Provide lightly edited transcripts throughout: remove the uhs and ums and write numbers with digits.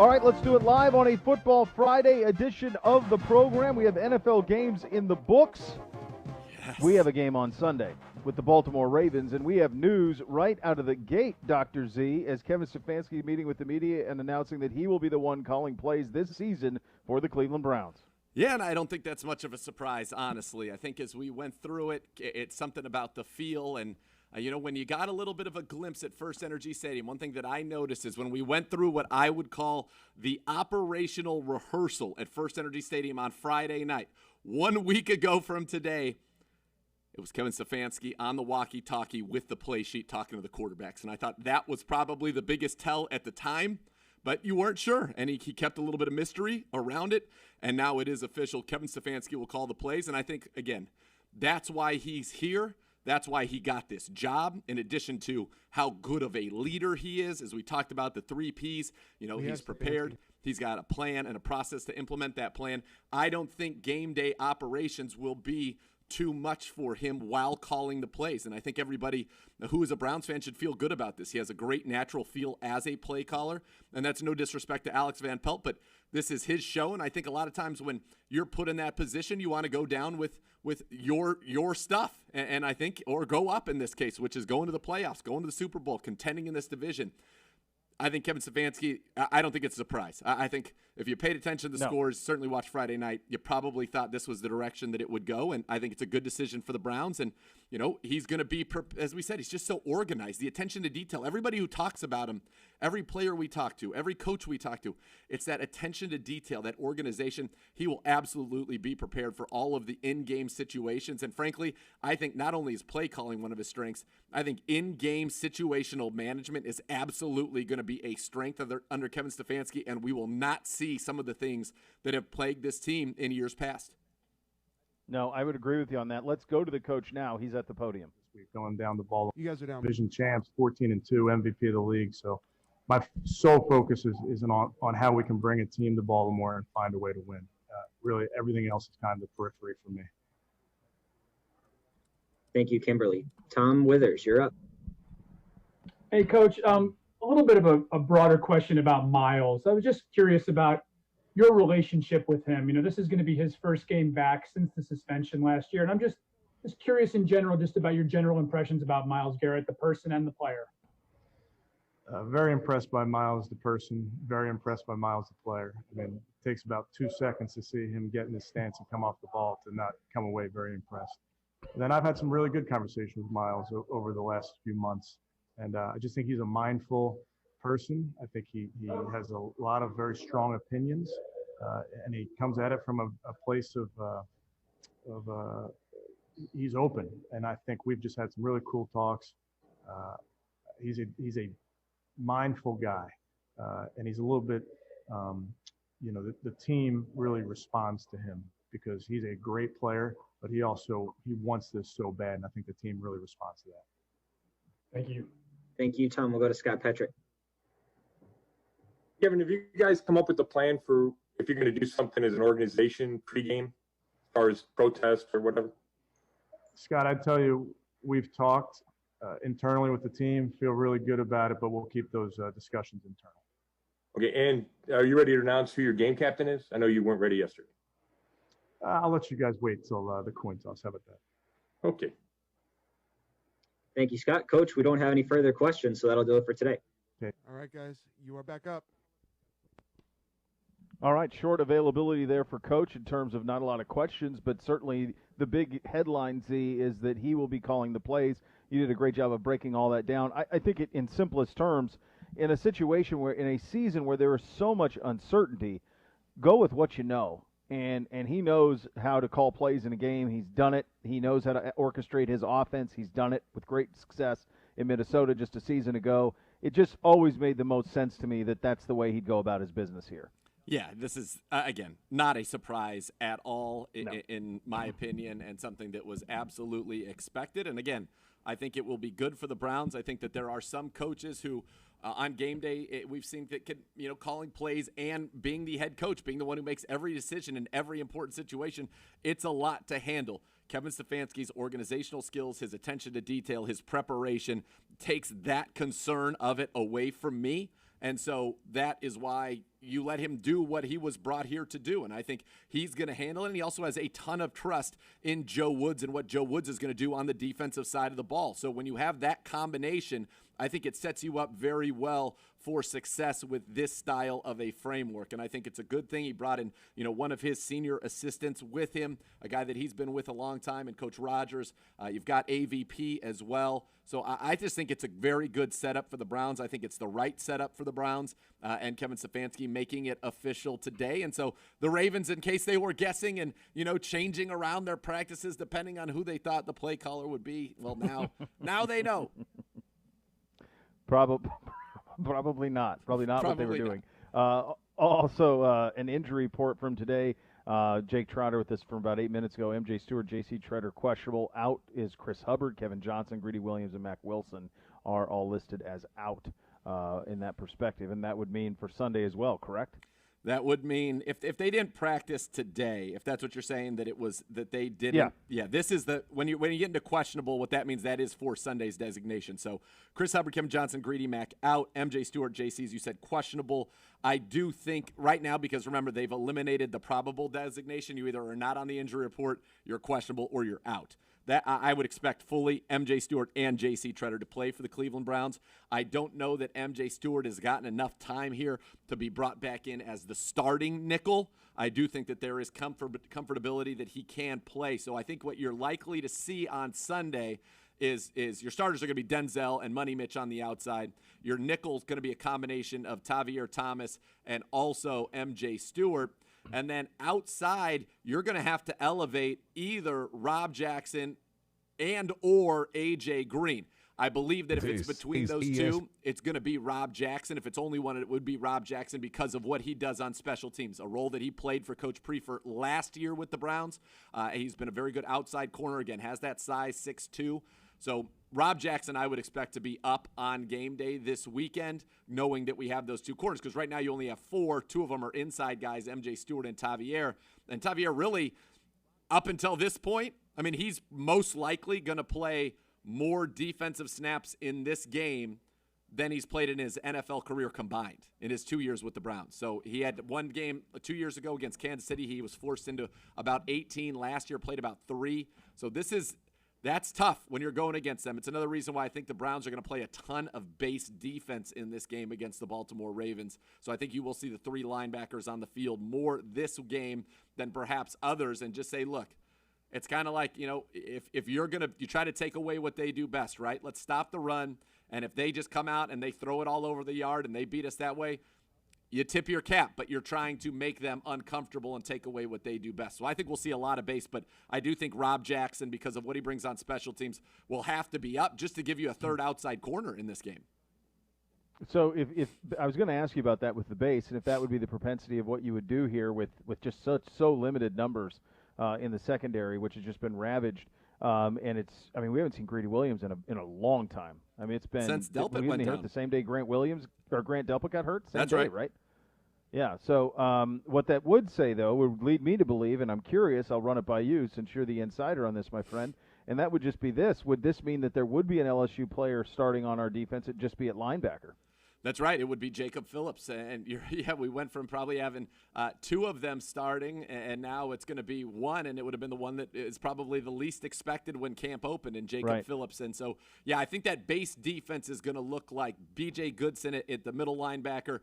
All right, let's do it live on a Football Friday edition of the program. We have NFL games in the books. Yes. We have a game on Sunday with the Baltimore Ravens, and we have news right out of the gate, Dr. Z, as Kevin Stefanski meeting with the media and announcing that he will be the one calling plays this season for the Cleveland Browns. Yeah, and I don't think that's much of a surprise, honestly. I think as we went through it, it's something about the feel and when you got a little bit of a glimpse at First Energy Stadium, one thing that I noticed is when we went through what I would call the operational rehearsal at First Energy Stadium on Friday night, 1 week ago from today, it was Kevin Stefanski on the walkie-talkie with the play sheet talking to the quarterbacks. And I thought that was probably the biggest tell at the time, but you weren't sure. And he kept a little bit of mystery around it, and now it is official. Kevin Stefanski will call the plays, and I think, again, that's why he's here. That's why he got this job, in addition to how good of a leader he is. As we talked about the 3 Ps, he's prepared. He's got a plan and a process to implement that plan. I don't think game day operations will be too much for him while calling the plays. And I think everybody who is a Browns fan should feel good about this. He has a great natural feel as a play caller, and that's no disrespect to Alex Van Pelt, but this is his show. And I think a lot of times when you're put in that position, you want to go down with your stuff. And I think, or go up in this case, which is going to the playoffs, going to the Super Bowl, contending in this division. I think Kevin Stefanski, I don't think it's a surprise. I think if you paid attention to the scores, certainly watched Friday night, you probably thought this was the direction that it would go. And I think it's a good decision for the Browns. And, he's going to be, as we said, he's just so organized. The attention to detail. Everybody who talks about him, every player we talk to, every coach we talk to, it's that attention to detail, that organization. He will absolutely be prepared for all of the in-game situations. And frankly, I think not only is play calling one of his strengths, I think in-game situational management is absolutely going to be a strength under Kevin Stefanski, and we will not see some of the things that have plagued this team in years past. No, I would agree with you on that. Let's go to the coach now. He's at the podium. Going down the ball. You guys are down. Division champs, 14-2, MVP of the league. So my sole focus is on how we can bring a team to Baltimore and find a way to win. Really, everything else is kind of the periphery for me. Thank you, Kimberly. Tom Withers, you're up. Hey, Coach. A little bit of a broader question about Miles. I was just curious about your relationship with him. This is going to be his first game back since the suspension last year. And I'm just curious in general, just about your general impressions about Myles Garrett, the person and the player. Very impressed by Myles, the person. Very impressed by Myles, the player. It takes about 2 seconds to see him get in his stance and come off the ball to not come away very impressed. And then I've had some really good conversations with Myles over the last few months. And I just think he's a mindful person. I think he has a lot of very strong opinions, and he comes at it from a place of he's open. And I think we've just had some really cool talks. He's a mindful guy, and he's a little bit, the team really responds to him because he's a great player, but he wants this so bad, and I think the team really responds to that. Thank you. Thank you, Tom. We'll go to Scott Petrick. Kevin, have you guys come up with a plan for if you're going to do something as an organization pregame, as far as protest or whatever? Scott, I'd tell you, we've talked internally with the team, feel really good about it, but we'll keep those discussions internal. Okay, and are you ready to announce who your game captain is? I know you weren't ready yesterday. I'll let you guys wait till the coin toss. How about that? Okay. Thank you, Scott. Coach, we don't have any further questions, so that'll do it for today. Okay. All right, guys, you are back up. All right, short availability there for Coach in terms of not a lot of questions, but certainly the big headline, Z, is that he will be calling the plays. You did a great job of breaking all that down. I think in simplest terms, in a situation where, in a season where there is so much uncertainty, go with what you know. And he knows how to call plays in a game. He's done it. He knows how to orchestrate his offense. He's done it with great success in Minnesota just a season ago. It just always made the most sense to me that that's the way he'd go about his business here. Yeah, this is, again, not a surprise at all, in my opinion, and something that was absolutely expected. And, again, I think it will be good for the Browns. I think that there are some coaches who, on game day, we've seen that calling plays and being the head coach, being the one who makes every decision in every important situation, it's a lot to handle. Kevin Stefanski's organizational skills, his attention to detail, his preparation takes that concern of it away from me. And so that is why you let him do what he was brought here to do. And I think he's going to handle it. And he also has a ton of trust in Joe Woods and what Joe Woods is going to do on the defensive side of the ball. So when you have that combination, I think it sets you up very well for success with this style of a framework. And I think it's a good thing he brought in, one of his senior assistants with him, a guy that he's been with a long time, and Coach Rogers. You've got AVP as well. So I just think it's a very good setup for the Browns. I think it's the right setup for the Browns, and Kevin Stefanski making it official today. And so the Ravens, in case they were guessing and, changing around their practices depending on who they thought the play caller would be, well, now they know. Probably not. Probably not what they were doing. Also, an injury report from today. Jake Trotter with this from about 8 minutes ago. MJ Stewart, J.C. Treader questionable. Out is Chris Hubbard, Kevin Johnson, Greedy Williams, and Mac Wilson are all listed as out in that perspective. And that would mean for Sunday as well, correct? That would mean if they didn't practice today, if that's what you're saying, that they didn't. Yeah. This is when you get into questionable, what that means, that is for Sunday's designation. So Chris Hubbard, Kevin Johnson, Greedy, Mac out. MJ Stewart, JC, as you said, questionable. I do think right now, because remember, they've eliminated the probable designation. You either are not on the injury report, you're questionable, or you're out. That I would expect fully MJ Stewart and J.C. Treader to play for the Cleveland Browns. I don't know that MJ Stewart has gotten enough time here to be brought back in as the starting nickel. I do think that there is comfortability that he can play. So I think what you're likely to see on Sunday is your starters are going to be Denzel and Money Mitch on the outside. Your nickel's going to be a combination of Tavier Thomas and also MJ Stewart. And then outside, you're going to have to elevate either Rob Jackson and or A.J. Green. I believe that if it's between those two, it's going to be Rob Jackson. If it's only one, it would be Rob Jackson because of what he does on special teams, a role that he played for Coach Prefer last year with the Browns. He's been a very good outside corner, again, has that size, 6'2". So Rob Jackson, I would expect to be up on game day this weekend, knowing that we have those two corners. Because right now you only have 4. 2 of them are inside guys, MJ Stewart and Tavier. And Tavier really, up until this point, I mean, he's most likely going to play more defensive snaps in this game than he's played in his NFL career combined in his 2 years with the Browns. So he had one game 2 years ago against Kansas City. He was forced into about 18 last year, played about 3. So that's tough when you're going against them. It's another reason why I think the Browns are going to play a ton of base defense in this game against the Baltimore Ravens. So I think you will see the 3 linebackers on the field more this game than perhaps others, and just say, look, it's kind of like, if you try to take away what they do best, right? Let's stop the run, and if they just come out and they throw it all over the yard and they beat us that way, you tip your cap, but you're trying to make them uncomfortable and take away what they do best. So I think we'll see a lot of base, but I do think Rob Jackson, because of what he brings on special teams, will have to be up just to give you a third outside corner in this game. So if I was going to ask you about that with the base, and if that would be the propensity of what you would do here with just so limited numbers in the secondary, which has just been ravaged. And we haven't seen Greedy Williams in a long time. I mean, it's been since Delpit went down. Hurt the same day Grant Delpit got hurt. Same That's day, right? Yeah. So what that would say, though, would lead me to believe, and I'm curious, I'll run it by you since you're the insider on this, my friend, and that would just be this. Would this mean that there would be an LSU player starting on our defense? It'd just be at linebacker. That's right. It would be Jacob Phillips. And we went from probably having 2 of them starting, and now it's going to be 1, and it would have been the one that is probably the least expected when camp opened in Jacob Phillips. And so, yeah, I think that base defense is going to look like B.J. Goodson at the middle linebacker,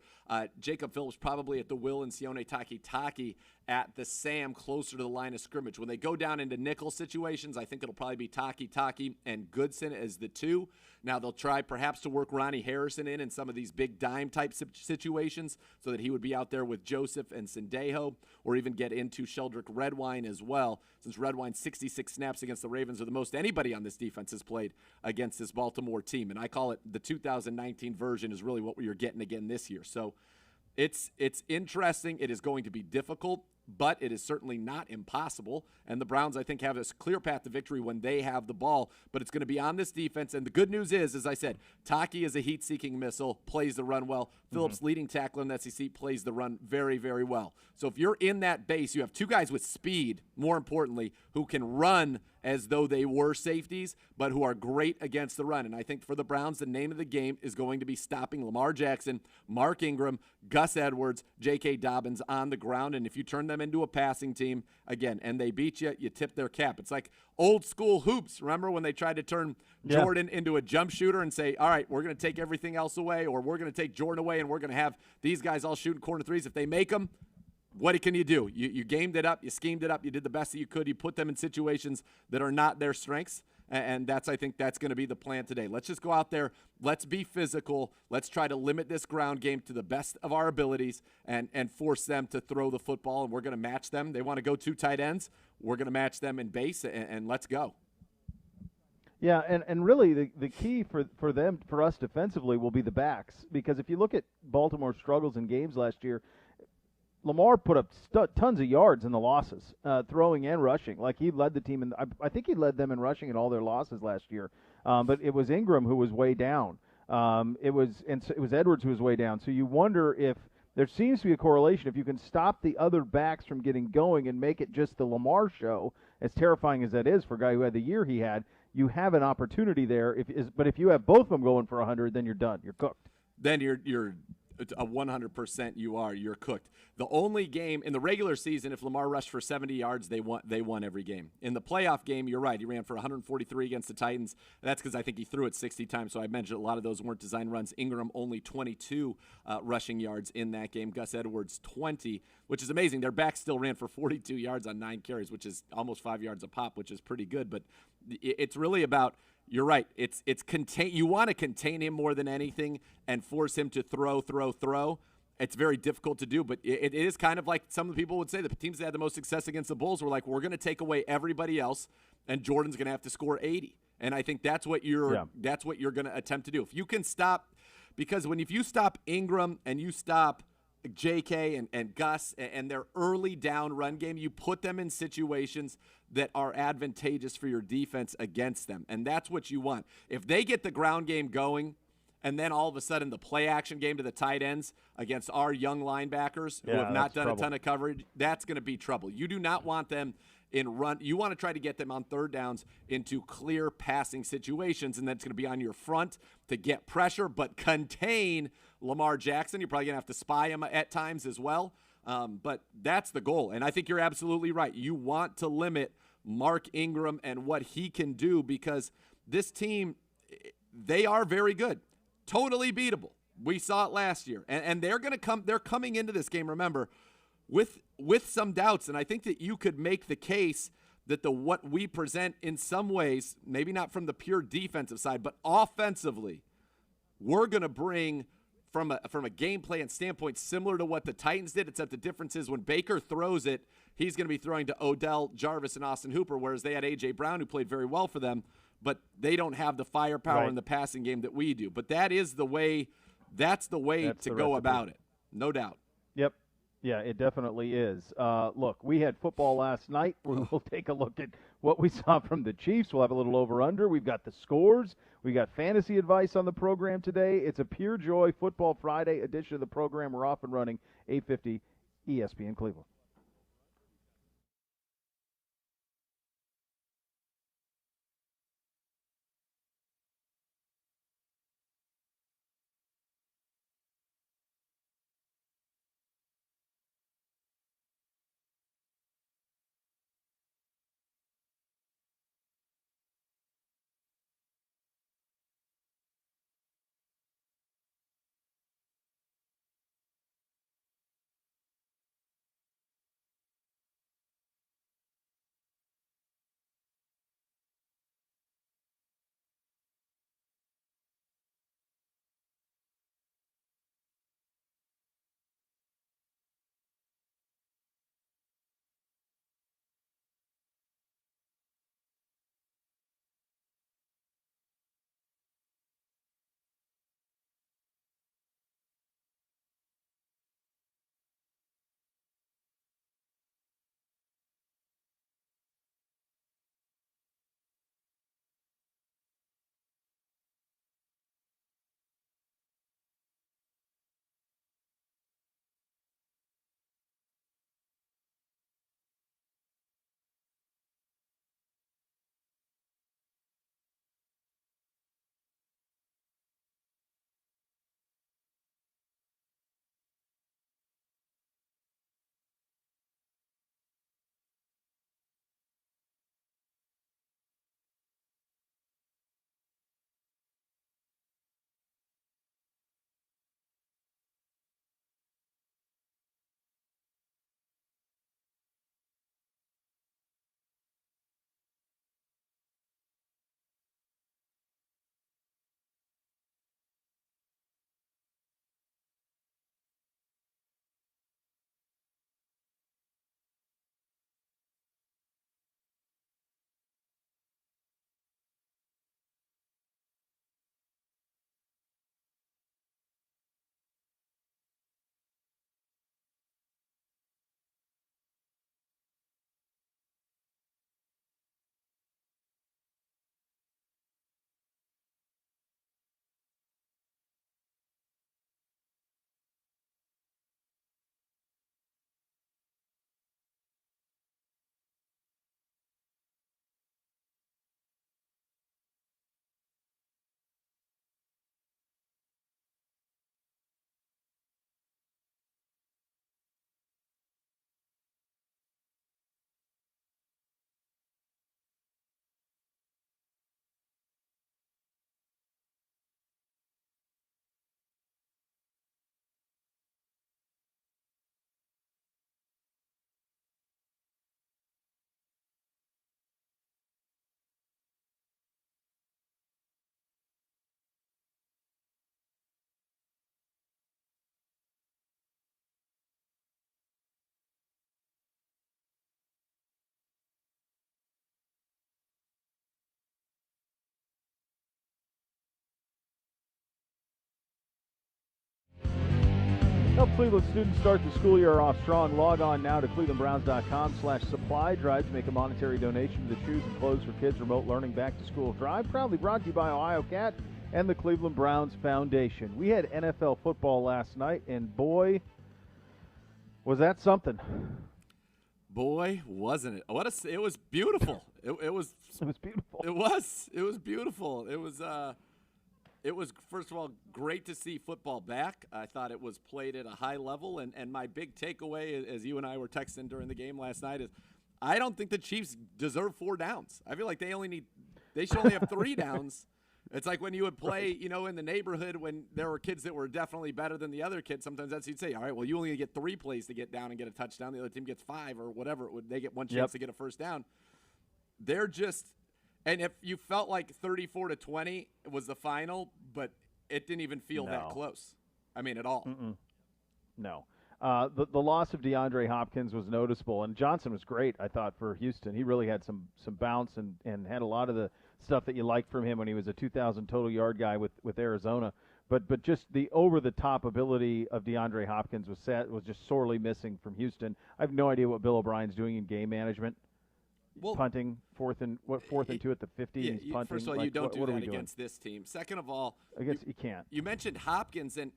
Jacob Phillips probably at the Will and Sione Taki at the Sam closer to the line of scrimmage. When they go down into nickel situations, I think it'll probably be Taki and Goodson as the 2. Now they'll try perhaps to work Ronnie Harrison in some of these big dime type situations so that he would be out there with Joseph and Sendejo, or even get into Sheldrick Redwine as well, since Redwine's 66 snaps against the Ravens are the most anybody on this defense has played against this Baltimore team. And I call it the 2019 version is really what you're getting again this year. So it's interesting. It is going to be difficult, but it is certainly not impossible. And the Browns, I think, have a clear path to victory when they have the ball, but it's going to be on this defense. And the good news is, as I said, Taki is a heat-seeking missile, plays the run well. Phillips, leading tackler in the SEC, plays the run very, very well. So if you're in that base, you have 2 guys with speed, more importantly, who can run as though they were safeties, but who are great against the run. And I think for the Browns, the name of the game is going to be stopping Lamar Jackson, Mark Ingram, Gus Edwards, J.K. Dobbins on the ground. And if you turn them into a passing team, again, and they beat you, you tip their cap. It's like old school hoops. Remember when they tried to turn Jordan into a jump shooter and say, all right, we're going to take everything else away, or we're going to take Jordan away and we're going to have these guys all shooting corner threes. If they make them, what can you do? You gamed it up, you schemed it up, you did the best that you could, you put them in situations that are not their strengths, and I think that's going to be the plan today. Let's just go out there, let's be physical, let's try to limit this ground game to the best of our abilities and force them to throw the football, and we're going to match them. They want to go 2 tight ends, we're going to match them in base, and let's go. Yeah, and really the key for us defensively will be the backs, because if you look at Baltimore's struggles in games last year, Lamar put up tons of yards in the losses, throwing and rushing. Like, he led the team, and I think he led them in rushing in all their losses last year. But it was Ingram who was way down. It was Edwards who was way down. So you wonder if there seems to be a correlation. If you can stop the other backs from getting going and make it just the Lamar show, as terrifying as that is for a guy who had the year he had, you have an opportunity there. But if you have both of them going for 100, then you're done. You're cooked. Then you're a 100% you're cooked. The only game in the regular season, if Lamar rushed for 70 yards, they won every game. In the playoff game, you're right, he ran for 143 against the Titans. That's because I think he threw it 60 times, so I mentioned a lot of those weren't design runs. Ingram only 22 rushing yards in that game. Gus Edwards 20, which is amazing. Their backs still ran for 42 yards on 9 carries, which is almost 5 yards a pop, which is pretty good. But it's really about, you're right. It's contain. You want to contain him more than anything and force him to throw. It's very difficult to do, but it is kind of like some of the people would say the teams that had the most success against the Bulls were like, we're going to take away everybody else, and Jordan's going to have to score 80. And I think that's what you're going to attempt to do. If you can stop, because if you stop Ingram and you stop JK and Gus and their early down run game, you put them in situations that are advantageous for your defense against them. And that's what you want. If they get the ground game going and then all of a sudden the play action game to the tight ends against our young linebackers who have not done a ton of coverage, that's going to be trouble. You do not want them in run. You want to try to get them on third downs into clear passing situations, and that's going to be on your front to get pressure but contain Lamar Jackson. You're probably going to have to spy him at times as well. But that's the goal. And I think you're absolutely right. You want to limit Mark Ingram and what he can do, because this team, they are very good. Totally beatable. We saw it last year. And they're going to come, they're coming into this game, remember, with some doubts. And I think that you could make the case that what we present in some ways, maybe not from the pure defensive side, but offensively, we're going to bring from a game plan standpoint similar to what the Titans did, except the difference is when Baker throws it, he's going to be throwing to Odell, Jarvis, and Austin Hooper, whereas they had A.J. Brown, who played very well for them, but they don't have the firepower in the passing game that we do. But that is the way – that's the way to go about it, no doubt. Yep. Yeah, it definitely is. Look, we had football last night. We'll take a look at what we saw from the Chiefs. We'll have a little over-under. We've got the scores. We got fantasy advice on the program today. It's a Pure Joy Football Friday edition of the program. We're off and running, 8:50 ESPN Cleveland. help Cleveland students start the school year off strong. Log on now to clevelandbrowns.com/supply drive to make a monetary donation to the Shoes and Clothes for Kids Remote Learning Back to School Drive. Proudly brought to you by Ohio Cat and the Cleveland Browns Foundation. We had NFL football last night, and boy, was that something. Boy, wasn't it? It was beautiful. It was beautiful. It was beautiful. It was, first of all, great to see football back. I thought it was played at a high level, and my big takeaway, as you and I were texting during the game last night, is I don't think the Chiefs deserve 4 downs. I feel like they should only have 3 downs. It's like when you would play, in the neighborhood when there were kids that were definitely better than the other kids. Sometimes that's you'd say, all right, well, you only get 3 plays to get down and get a touchdown. The other team gets 5 or whatever. They get 1 chance to get a first down. They're just – and if you felt like 34-20 was the final, but it didn't even feel that close. I mean, at all. No. The loss of DeAndre Hopkins was noticeable, and Johnson was great, I thought, for Houston. He really had some bounce and had a lot of the stuff that you liked from him when he was a 2,000 total yard guy with Arizona. But just the over-the-top ability of DeAndre Hopkins was just sorely missing from Houston. I have no idea what Bill O'Brien's doing in game management. Punting, fourth and 2 at the 50. Yeah, he's punting. First of all, you don't do that against this team. Second of all, I guess you can't. You mentioned Hopkins, and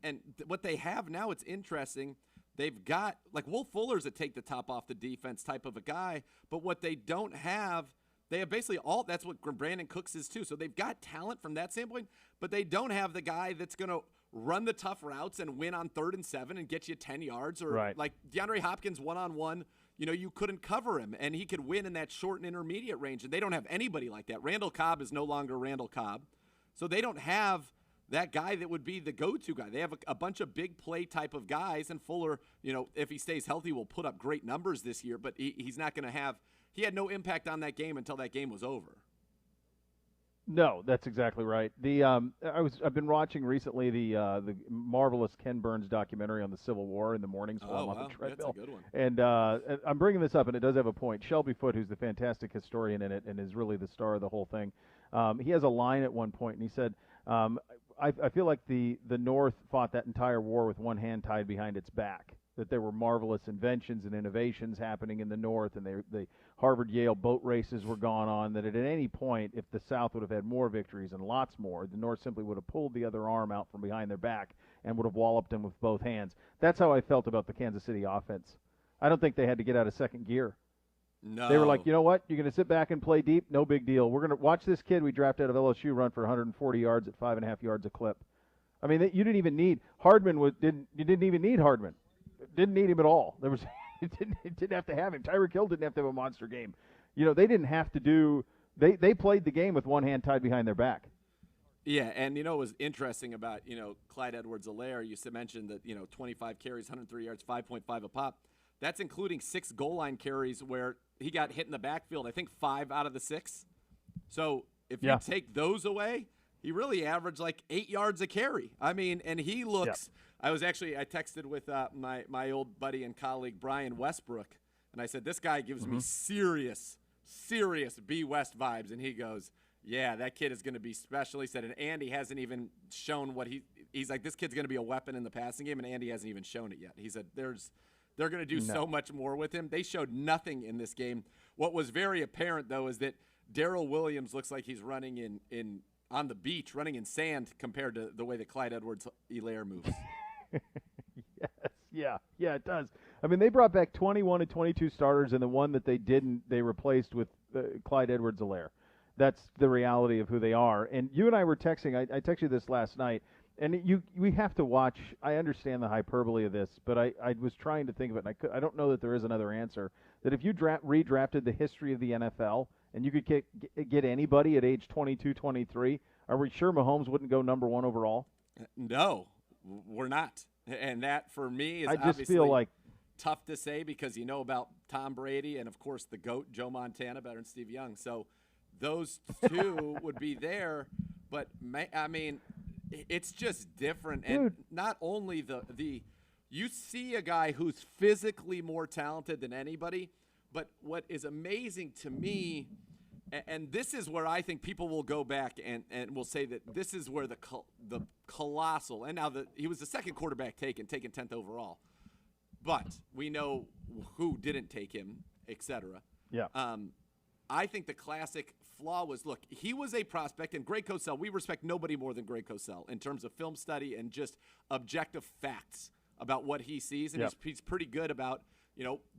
what they have now, it's interesting. They've got, like, Will Fuller's a take the top off the defense type of a guy, but what they don't have, they have basically all, that's what Brandon Cooks is too. So they've got talent from that standpoint, but they don't have the guy that's going to run the tough routes and win on 3rd and 7 and get you 10 yards. Or like DeAndre Hopkins one-on-one, you couldn't cover him, and he could win in that short and intermediate range, and they don't have anybody like that. Randall Cobb is no longer Randall Cobb, so they don't have that guy that would be the go-to guy. They have a bunch of big play type of guys, and Fuller, if he stays healthy, will put up great numbers this year, but he's not going to have – he had no impact on that game until that game was over. No, that's exactly right. I've been watching recently the marvelous Ken Burns documentary on the Civil War in the mornings while I'm on the treadmill. That's a good one. And I'm bringing this up, and it does have a point. Shelby Foote, who's the fantastic historian in it and is really the star of the whole thing, he has a line at one point, and he said, I feel like the North fought that entire war with one hand tied behind its back, that there were marvelous inventions and innovations happening in the North, and the Harvard-Yale boat races were going on, that at any point, if the South would have had more victories and lots more, the North simply would have pulled the other arm out from behind their back and would have walloped them with both hands. That's how I felt about the Kansas City offense. I don't think they had to get out of second gear. No. They were like, you know what? You're going to sit back and play deep? No big deal. We're going to watch this kid we drafted out of LSU run for 140 yards at 5.5 yards a clip. I mean, you didn't even need – Hardman you didn't even need Hardman. Didn't need him at all. There was it didn't have to have him. Tyreek Hill didn't have to have a monster game. They didn't have to do they played the game with one hand tied behind their back. Yeah, and what was interesting about, Clyde Edwards-Helaire, you mentioned that, 25 carries, 103 yards, 5.5 a pop. That's including 6 goal line carries where he got hit in the backfield, I think 5 out of the 6. So if you take those away, he really averaged like 8 yards a carry. I mean, and he looks I texted with my old buddy and colleague Brian Westbrook, and I said, this guy gives me serious B. West vibes. And he goes, yeah, that kid is going to be special. He said, and Andy hasn't even shown what he's like, this kid's going to be a weapon in the passing game, and Andy hasn't even shown it yet. He said, they're going to do so much more with him. They showed nothing in this game. What was very apparent, though, is that Darrell Williams looks like he's running on the beach, running in sand compared to the way that Clyde Edwards-Helaire moves. Yes. Yeah, it does. I mean, they brought back 21 and 22 starters, and the one that they didn't, they replaced with Clyde Edwards-Helaire. That's the reality of who they are. And you and I were texting. I texted you this last night, and we have to watch. I understand the hyperbole of this, but I was trying to think of it, and I don't know that there is another answer. That if you redrafted the history of the NFL and you could get anybody at age 22, 23, are we sure Mahomes wouldn't go number 1 overall? No, we're not. And that, for me, is I just obviously feel like tough to say because you know about Tom Brady and, of course, the GOAT, Joe Montana, better than Steve Young. So those two would be there. But, I mean, it's just different. Dude. And not only you see a guy who's physically more talented than anybody, but what is amazing to me And this is where I think people will go back and will say that this is where the colossal, and now he was the second quarterback taken 10th overall, but we know who didn't take him, etc. Yeah. I think the classic flaw was, look, he was a prospect, and Greg Cosell, we respect nobody more than Greg Cosell in terms of film study and just objective facts about what he sees, and he's pretty good about,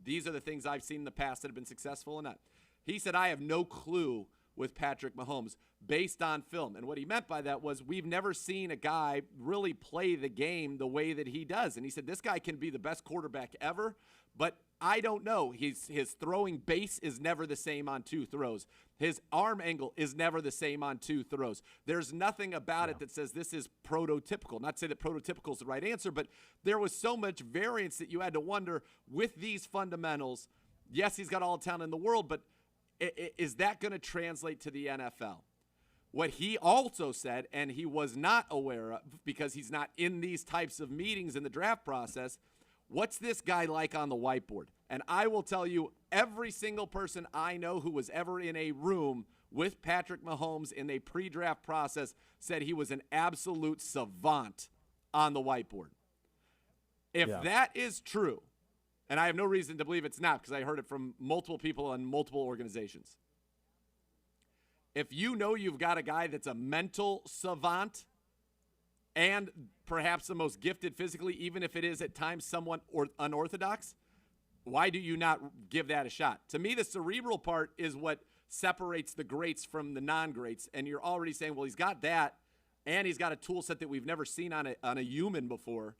these are the things I've seen in the past that have been successful and not. He said, I have no clue with Patrick Mahomes based on film. And what he meant by that was we've never seen a guy really play the game the way that he does. And he said, this guy can be the best quarterback ever, but I don't know. His throwing base is never the same on 2 throws. His arm angle is never the same on 2 throws. There's nothing about it that says this is prototypical. Not to say that prototypical is the right answer, but there was so much variance that you had to wonder with these fundamentals. Yes, he's got all the talent in the world, but is that going to translate to the NFL? What he also said, and he was not aware of because he's not in these types of meetings in the draft process, what's this guy like on the whiteboard? And I will tell you, every single person I know who was ever in a room with Patrick Mahomes in a pre-draft process said he was an absolute savant on the whiteboard. If that is true, and I have no reason to believe it's not because I heard it from multiple people and multiple organizations. If you know you've got a guy that's a mental savant and perhaps the most gifted physically, even if it is at times somewhat unorthodox, why do you not give that a shot? To me, the cerebral part is what separates the greats from the non-greats, and you're already saying, well, he's got that, and he's got a tool set that we've never seen on a human before.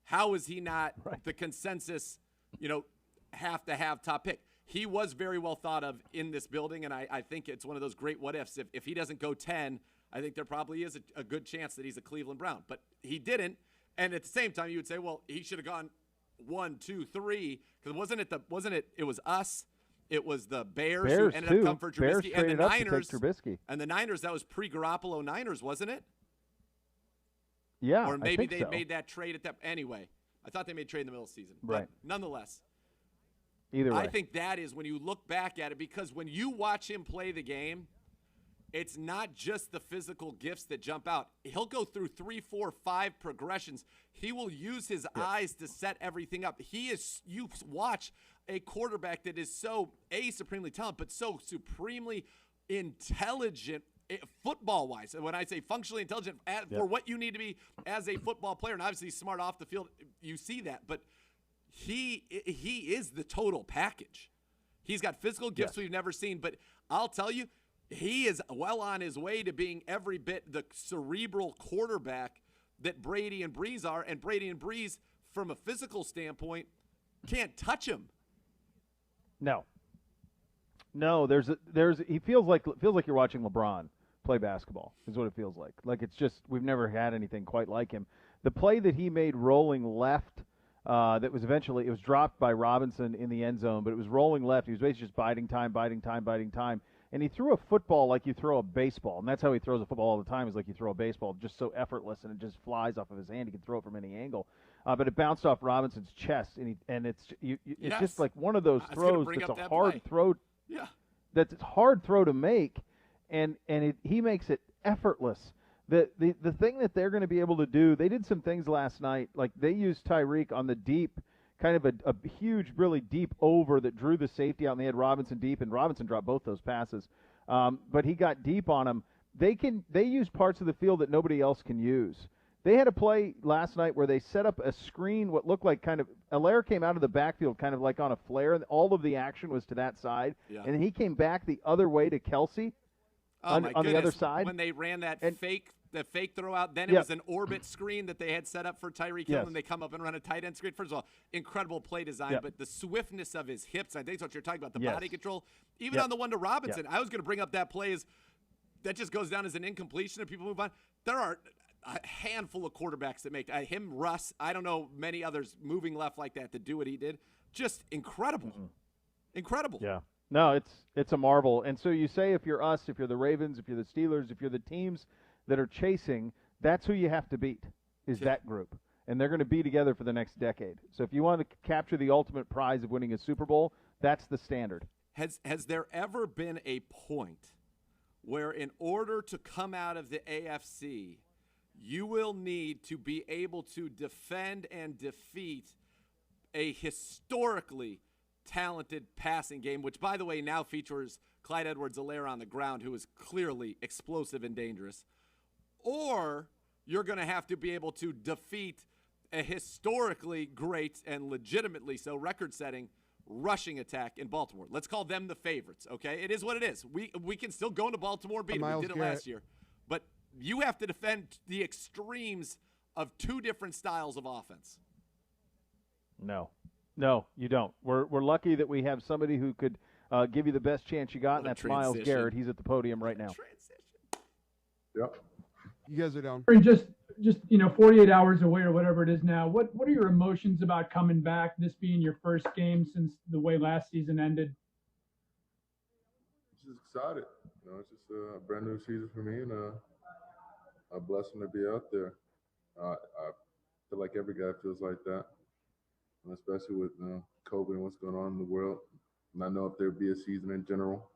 How is he not the consensus have to have top pick? He was very well thought of in this building, and I think it's one of those great what ifs. If he doesn't go 10, I think there probably is a good chance that he's a Cleveland Brown. But he didn't, and at the same time, you would say, well, he should have gone 1, 2, 3, because it was us, it was the Bears who ended up coming for Trubisky, and the Niners. And the Niners, that was pre-Garoppolo Niners, wasn't it? Yeah, or maybe I think they made that trade at that. Anyway, I thought they made a trade in the middle of the season. Right. But nonetheless, either way, I think that is when you look back at it, because when you watch him play the game, it's not just the physical gifts that jump out. He'll go through 3, 4, 5 progressions. He will use his eyes to set everything up. You watch a quarterback that is so supremely talented, but so supremely intelligent football-wise. And when I say functionally intelligent, for what you need to be as a football player, and obviously smart off the field, you see that. But he is the total package. He's got physical gifts we've never seen. But I'll tell you, he is well on his way to being every bit the cerebral quarterback that Brady and Breeze are. And Brady and Breeze, from a physical standpoint, can't touch him. No, he feels like you're watching LeBron play basketball, is what it feels like. Like it's just, we've never had anything quite like him. The play that he made rolling left, that was eventually, it was dropped by Robinson in the end zone, but it was rolling left. He was basically just biding time. And he threw a football like you throw a baseball. And that's how he throws a football all the time, is like you throw a baseball, just so effortless, and it just flies off of his hand. He can throw it from any angle. But it bounced off Robinson's chest, and it's just like one of those throws that's a hard throw. Yeah. That's a hard throw to make, and he makes it effortless. The thing that they're going to be able to do, they did some things last night, like they used Tyreek on the deep, kind of a huge, really deep over that drew the safety out, and they had Robinson deep, and Robinson dropped both those passes. But he got deep on him. They use parts of the field that nobody else can use. They had a play last night where they set up a screen, what looked like kind of – Allaire came out of the backfield kind of like on a flare, and all of the action was to that side. Yeah. And then he came back the other way to Kelsey on the other side. When they ran that fake throw out, then it was an orbit screen that they had set up for Tyreek Hill, and they come up and run a tight end screen. First of all, incredible play design, but the swiftness of his hips, I think that's what you're talking about, the body control. Even on the one to Robinson, I was going to bring up that play that just goes down as an incompletion and people move on. There are – a handful of quarterbacks that make him, Russ, I don't know many others moving left like that to do what he did. Just incredible. Incredible. Yeah. No, it's a marvel. And so you say, if you're us, if you're the Ravens, if you're the Steelers, if you're the teams that are chasing, that's who you have to beat, is that group. And they're going to be together for the next decade. So if you want to capture the ultimate prize of winning a Super Bowl, that's the standard. Has there ever been a point where in order to come out of the AFC, you will need to be able to defend and defeat a historically talented passing game, which, by the way, now features Clyde Edwards-Helaire on the ground, who is clearly explosive and dangerous, or you're going to have to be able to defeat a historically great and legitimately so record-setting rushing attack in Baltimore. Let's call them the favorites, okay? It is what it is. We can still go into Baltimore and beat them. We did it last year. But you have to defend the extremes of two different styles of offense. No, you don't. We're lucky that we have somebody who could give you the best chance you got, and that's Myles Garrett. He's at the podium right now. Yep. You guys are down. Just 48 hours away or whatever it is now. What are your emotions about coming back? This being your first game since the way last season ended. Just excited. It's just a brand new season for me, and a blessing to be out there. I feel like every guy feels like that, and especially with COVID and what's going on in the world. And I know if there'd be a season in general,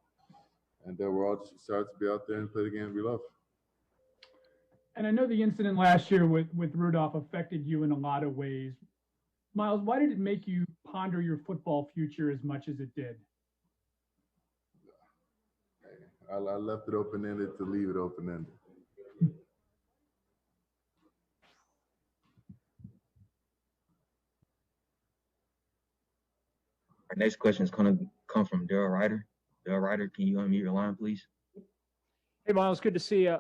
and we're all just excited to be out there and play the game we love. And I know the incident last year with Rudolph affected you in a lot of ways. Myles, why did it make you ponder your football future as much as it did? I left it open-ended to leave it open-ended. Our next question is going to come from Daryl Ryder. Daryl Ryder, can you unmute your line, please? Hey, Myles, good to see you.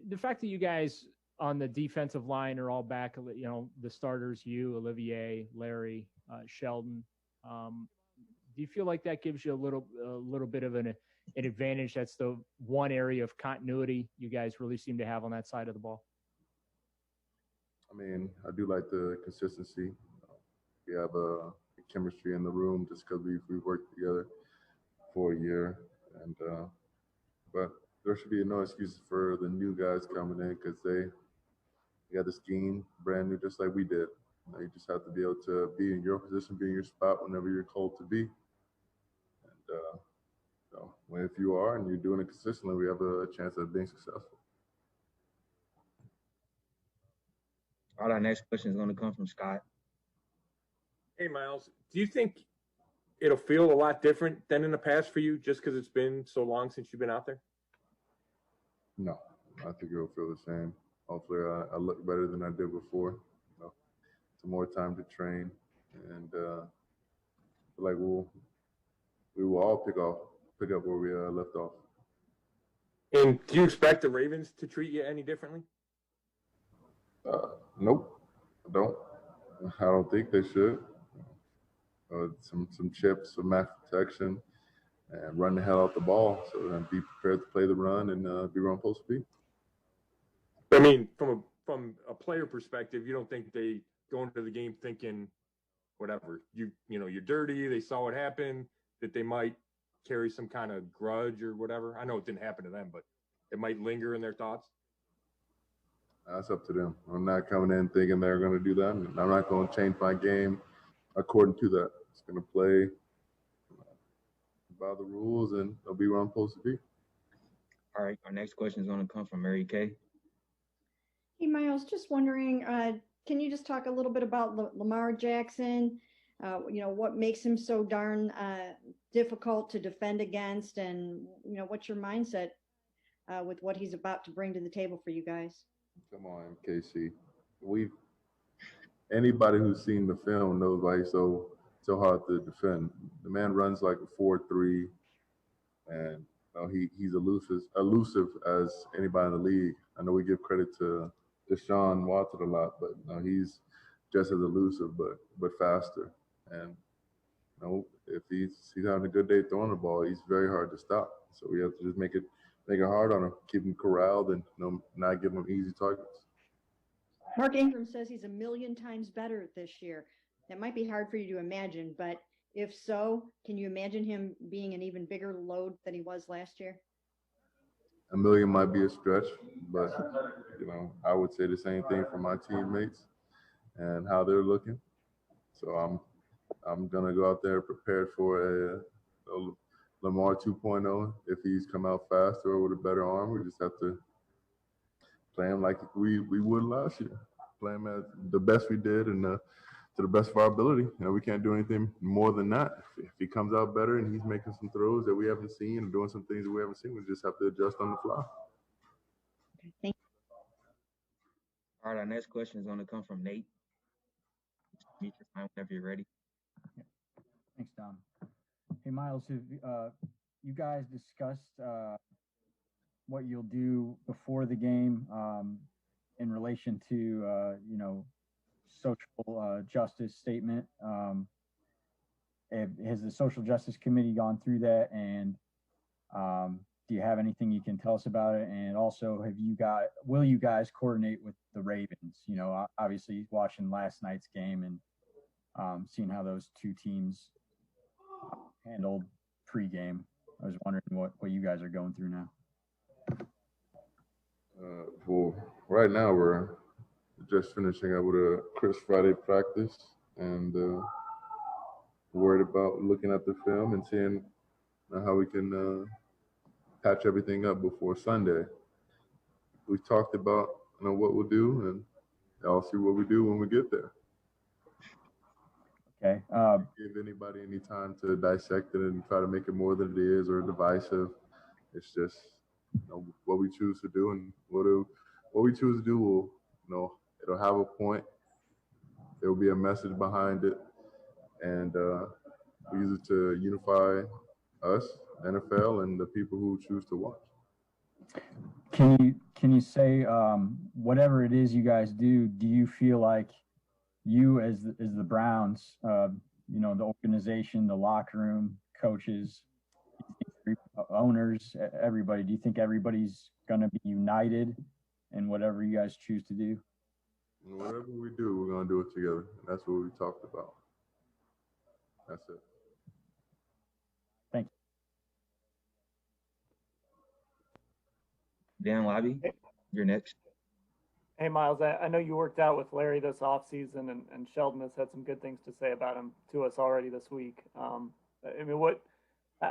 The fact that you guys on the defensive line are all back, the starters, you, Olivier, Larry, Sheldon, do you feel like that gives you a little bit of an advantage? That's the one area of continuity you guys really seem to have on that side of the ball. I mean, I do like the consistency. We have a chemistry in the room just because we've worked together for a year, and but there should be no excuses for the new guys coming in because they got the scheme brand new, just like we did. You just have to be able to be in your position, be in your spot whenever you're called to be. And if you are and you're doing it consistently, we have a chance of being successful. All right, our next question is going to come from Scott. Hey, Myles, do you think it'll feel a lot different than in the past for you just because it's been so long since you've been out there? No, I think it'll feel the same. Hopefully, I look better than I did before. Some more time to train, and I feel like we will all pick up where we left off. And do you expect the Ravens to treat you any differently? Nope, I don't. I don't think they should. Some chips, some max protection, and run the hell out the ball. So then be prepared to play the run and be where I'm supposed to be. I mean, from a player perspective, you don't think they go into the game thinking, whatever, you're dirty. They saw what happened, that they might carry some kind of grudge or whatever. I know it didn't happen to them, but it might linger in their thoughts. That's up to them. I'm not coming in thinking they're going to do that. I'm not going to change my game according to that. It's going to play by the rules, and I'll be where I'm supposed to be. All right, our next question is going to come from Mary Kay. Hey, Myles, just wondering, can you just talk a little bit about Lamar Jackson? What makes him so darn difficult to defend against, and what's your mindset with what he's about to bring to the table for you guys? Come on, KC. Anybody who's seen the film knows why he's so hard to defend. The man runs like a 4.3, and he's elusive as anybody in the league. I know we give credit to Deshaun Watson a lot, but he's just as elusive, but faster. And if he's having a good day throwing the ball, he's very hard to stop. So we have to just make it hard on him, keep him corralled, and not give him easy targets. Mark Ingram says he's 1,000,000 times better this year. That might be hard for you to imagine, but if so, can you imagine him being an even bigger load than he was last year? 1,000,000 might be a stretch, but I would say the same thing for my teammates and how they're looking. So I'm gonna go out there prepared for Lamar 2.0. If he's come out faster or with a better arm, we just have to play him like we would last year. Play him at the best we did and to the best of our ability. We can't do anything more than that. If he comes out better and he's making some throws that we haven't seen and doing some things that we haven't seen, we just have to adjust on the fly. Thank All right, our next question is going to come from Nate. Meet your time whenever you're ready. Thanks, Dom. Hey, Miles, have you guys discussed what you'll do before the game in relation to, social justice statement? Has the Social Justice Committee gone through that? And do you have anything you can tell us about it? And also, will you guys coordinate with the Ravens? Obviously watching last night's game and seeing how those two teams handled pregame. I was wondering what you guys are going through now. Well, right now we're just finishing up with a Chris Friday practice and worried about looking at the film and seeing how we can patch everything up before Sunday. We talked about what we'll do, and I'll see what we do when we get there. Okay. Give anybody any time to dissect it and try to make it more than it is or divisive. It's just what we choose to do, and what we choose to do will, it'll have a point. There will be a message behind it, and we use it to unify us, NFL, and the people who choose to watch. Can you say whatever it is you guys do? Do you feel like you as the Browns, the organization, the locker room, coaches, owners, everybody, do you think everybody's going to be united in whatever you guys choose to do? Whatever we do, we're going to do it together. That's what we talked about. That's it. Thank you. Dan Labby, you're next. Hey, Miles, I know you worked out with Larry this offseason, and Sheldon has had some good things to say about him to us already this week.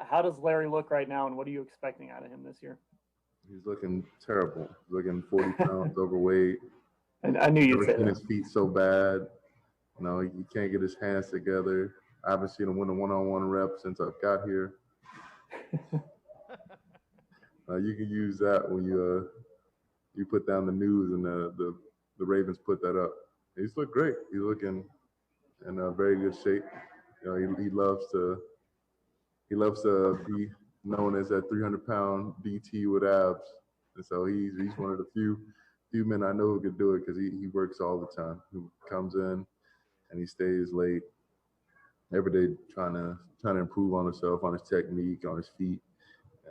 How does Larry look right now, and what are you expecting out of him this year? He's looking terrible. He's looking 40 pounds overweight. And I knew you'd say that. His feet so bad. He can't get his hands together. I haven't seen him win a one-on-one rep since I've got here. You can use that when you put down the news and the Ravens put that up. He's looked great. He's looking in very good shape. He loves to be known as that 300-pound DT with abs, and so he's one of the few men I know who could do it because he works all the time. He comes in and he stays late every day trying to improve on himself, on his technique, on his feet,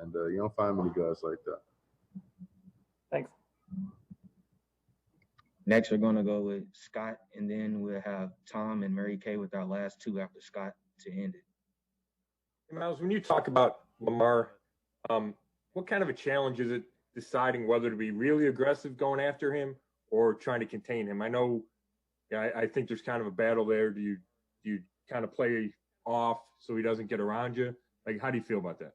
and you don't find many guys like that. Thanks. Next, we're going to go with Scott, and then we'll have Tom and Mary Kay with our last two after Scott to end it. Hey, Miles, when you talk about Lamar, what kind of a challenge is it deciding whether to be really aggressive going after him or trying to contain him? I know, I think there's kind of a battle there. Do you kind of play off so he doesn't get around you? Like, how do you feel about that?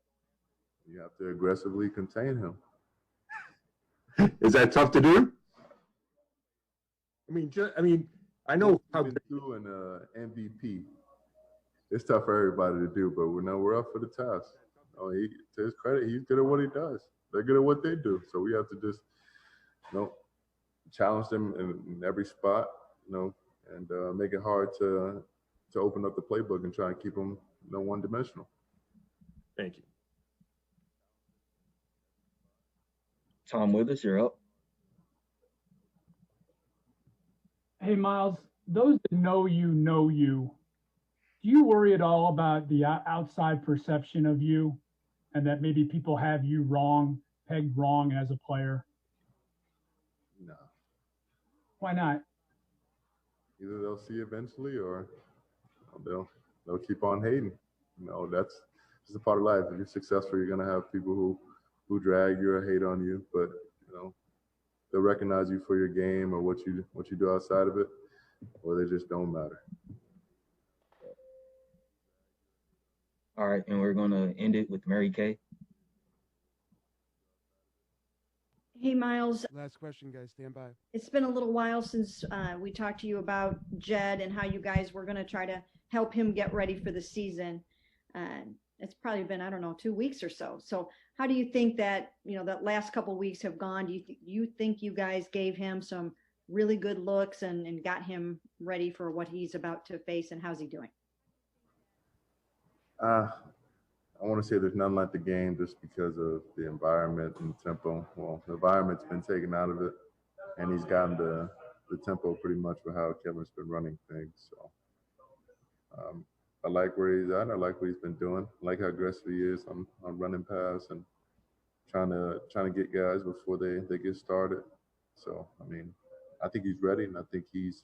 You have to aggressively contain him. Is that tough to do? I know how to do an MVP. It's tough for everybody to do, but we're up for the task. To his credit, he's good at what he does. They're good at what they do, so we have to just, challenge them in every spot, and make it hard to open up the playbook and try and keep them, one-dimensional. Thank you. Tom Withers, you're up. Hey, Miles, those that know you, do you worry at all about the outside perception of you and that maybe people have you pegged wrong as a player? No. Why not? Either they'll see eventually or they'll keep on hating. That's just a part of life. If you're successful, you're going to have people who drag you or hate on you, but they'll recognize you for your game or what you do outside of it, or they just don't matter. All right, and we're gonna end it with Mary Kay. Hey, Miles, Last question, guys. Stand by. it's been a little while since we talked to you about Jed and how you guys were going to try to help him get ready for the season. It's probably been, I don't know, 2 weeks or so. So how do you think that, that last couple weeks have gone? Do you think you guys gave him some really good looks and got him ready for what he's about to face, and how's he doing? I want to say there's nothing like the game just because of the environment and the tempo. Well, the environment's been taken out of it, and he's gotten the tempo pretty much for how Kevin's been running things. So I like where he's at. I like what he's been doing. I like how aggressive he is on running past and trying to get guys before they get started. So I mean, I think he's ready, and I think he's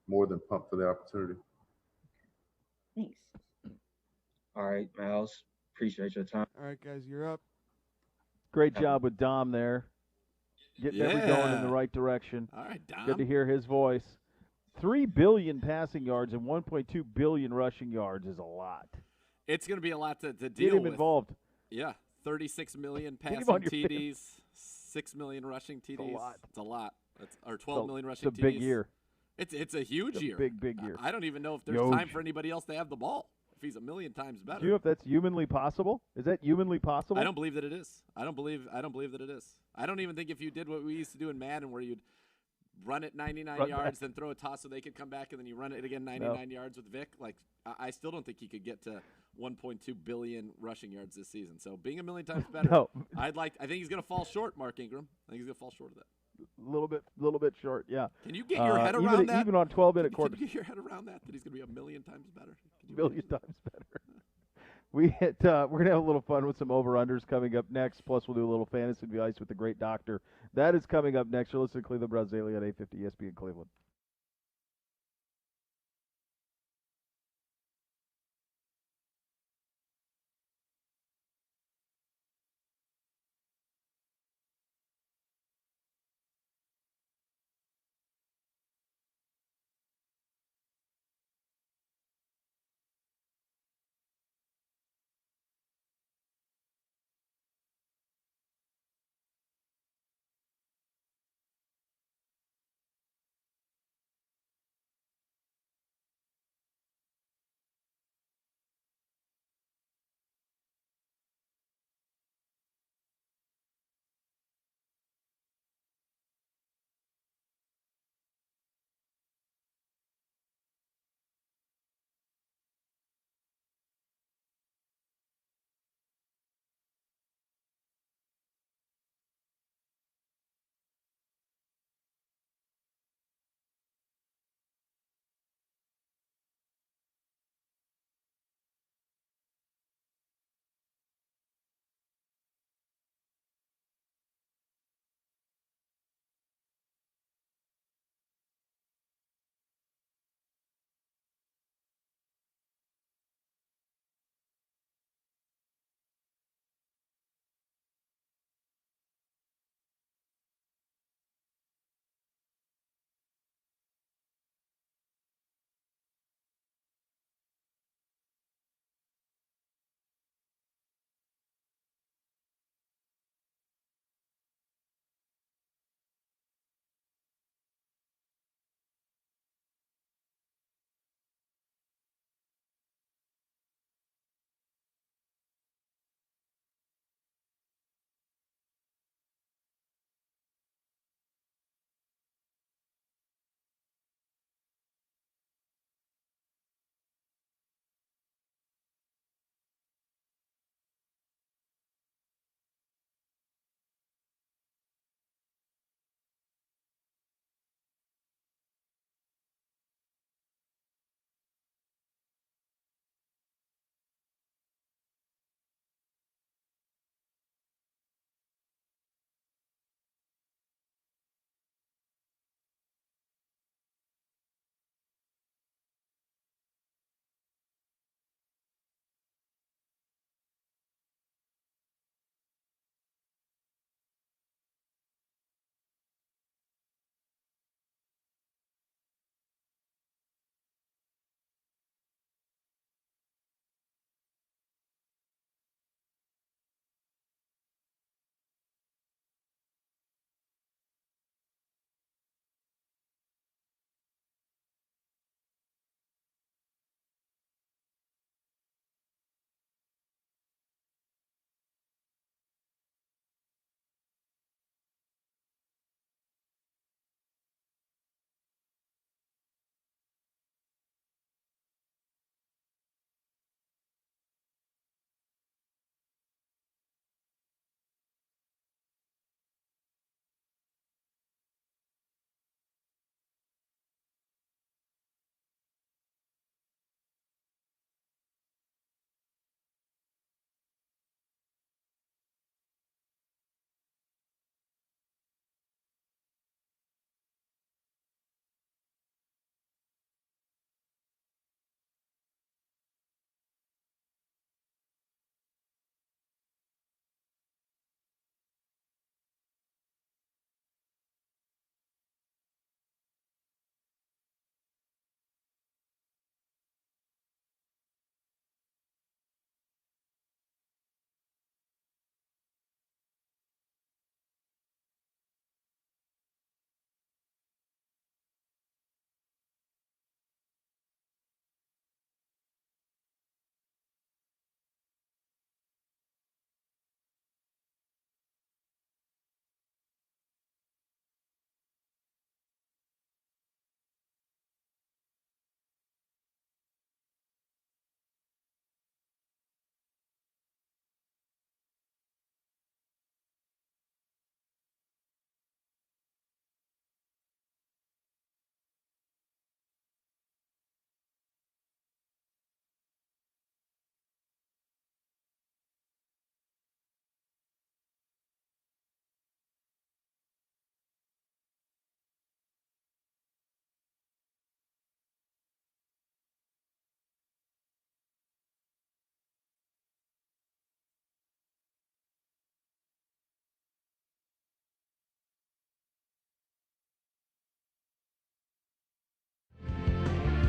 more than pumped for the opportunity. Thanks. All right, Miles, appreciate your time. All right, guys, you're up. Great job with Dom there. Getting everything going in the Yeah. right direction. All right, Dom. Good to hear his voice. 3 billion passing yards and 1.2 billion rushing yards is a lot. It's going to be a lot to Get deal him with. involved. Yeah, 36 million Get him passing on your TDs, 6 million rushing TDs. lot. It's a lot. Or 12 million rushing It's a TDs. big year. It's a huge It's a year. big year. I don't even know if there's Huge. time for anybody else to have the ball. If he's a million times better. Do you know if that's humanly possible? Is that humanly possible? I don't believe that it is. I don't believe that it is. I don't even think if you did what we used to do in Madden, where you'd run it 99 Run yards, back. then throw a toss so they could come back, and then you run it again 99 yards with Vic. Like I still don't think he could get to 1.2 billion rushing yards this season. So being a million times better, No. I think he's going to fall short, Mark Ingram. I think he's going to fall short of that. A little bit short, yeah. Can you get your head around that? Even on 12-minute Can quarters. you get your head around that he's going to be a million times better? Million times better. We're gonna have a little fun with some over-unders coming up next. Plus, we'll do a little fantasy advice with the great doctor. That is coming up next. You're listening to Cleveland Browns Daily on 850 ESPN Cleveland.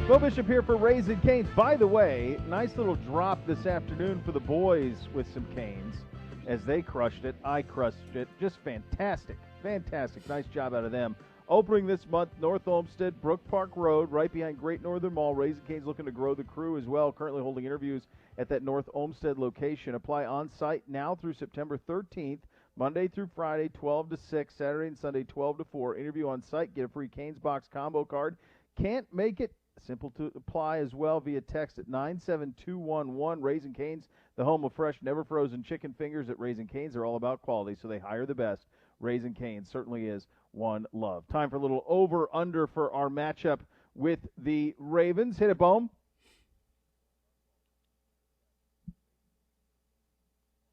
Beau Bishop here for Raising Canes. By the way, nice little drop this afternoon for the boys with some canes as they crushed it. I crushed it. Just fantastic. Fantastic. Nice job out of them. Opening this month, North Olmsted, Brook Park Road, right behind Great Northern Mall. Raising Canes looking to grow the crew as well. Currently holding interviews at that North Olmsted location. Apply on site now through September 13th, Monday through Friday, 12 to 6, Saturday and Sunday, 12 to 4. Interview on site. Get a free Canes Box combo card. Can't make it? Simple to apply as well via text at 97211. Raising Canes, the home of fresh, never frozen chicken fingers at Raising Canes. They're all about quality, so they hire the best. Raising Canes certainly is one love. Time for a little over-under for our matchup with the Ravens. Hit it, Bohm.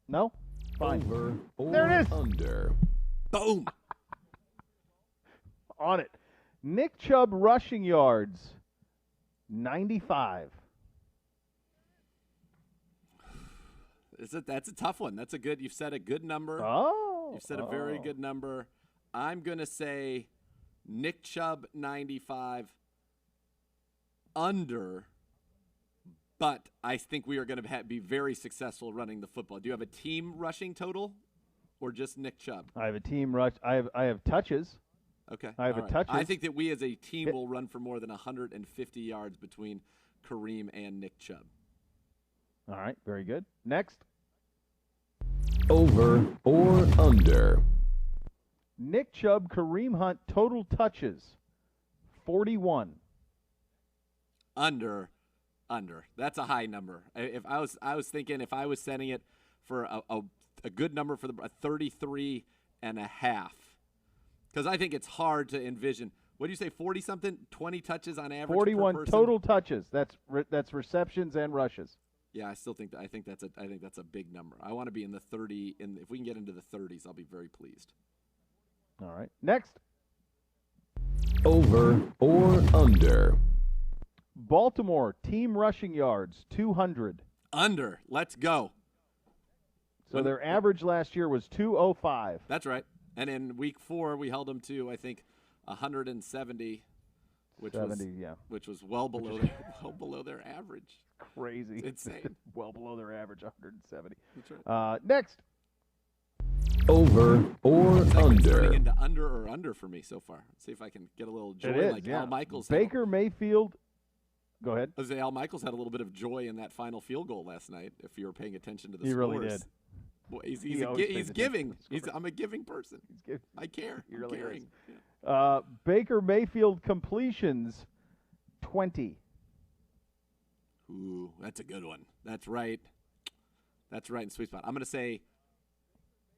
No? Fine. Over or there it is. Under. Boom. On it. Nick Chubb rushing yards, 95. That's a tough one. That's a good. You've said a good number. You've said a very good number. I'm gonna say Nick Chubb 95 under, but I think we are going to be very successful running the football. Do you have a team rushing total, or just Nick Chubb? I have a team rush. I have touches. Okay. I have all a touches. I think that we as a team will run for more than 150 yards between Kareem and Nick Chubb. All right, very good. Next. Over or under. Nick Chubb, Kareem Hunt, total touches, 41. Under. That's a high number. If I was thinking if I was setting it for a good number for a 33 and a half. Because I think it's hard to envision. What do you say, 40-something? 20 touches on average 41 per person? total touches. That's receptions and rushes. Yeah, I still think I think that's a big number. I want to be in the 30. If we can get into the 30s, I'll be very pleased. All right. Next. Over or under. Baltimore, team rushing yards, 200. Under. Let's go. So their average last year was 205. That's right. And in week 4, we held them to, I think, 170, which was well below their average. Crazy. It's insane. Well below their average, 170. That's right. Next. Over or under. Turning into under for me so far. Let's see if I can get a little joy like Al Michaels. Baker Mayfield. Go ahead. Al Michaels had a little bit of joy in that final field goal last night, if you were paying attention to the scores. He really did. Well, he's giving. I'm a giving person. I care. He really caring. is. Yeah. Baker Mayfield completions, 20. Ooh, that's a good one. That's right. That's right in sweet spot. I'm going to say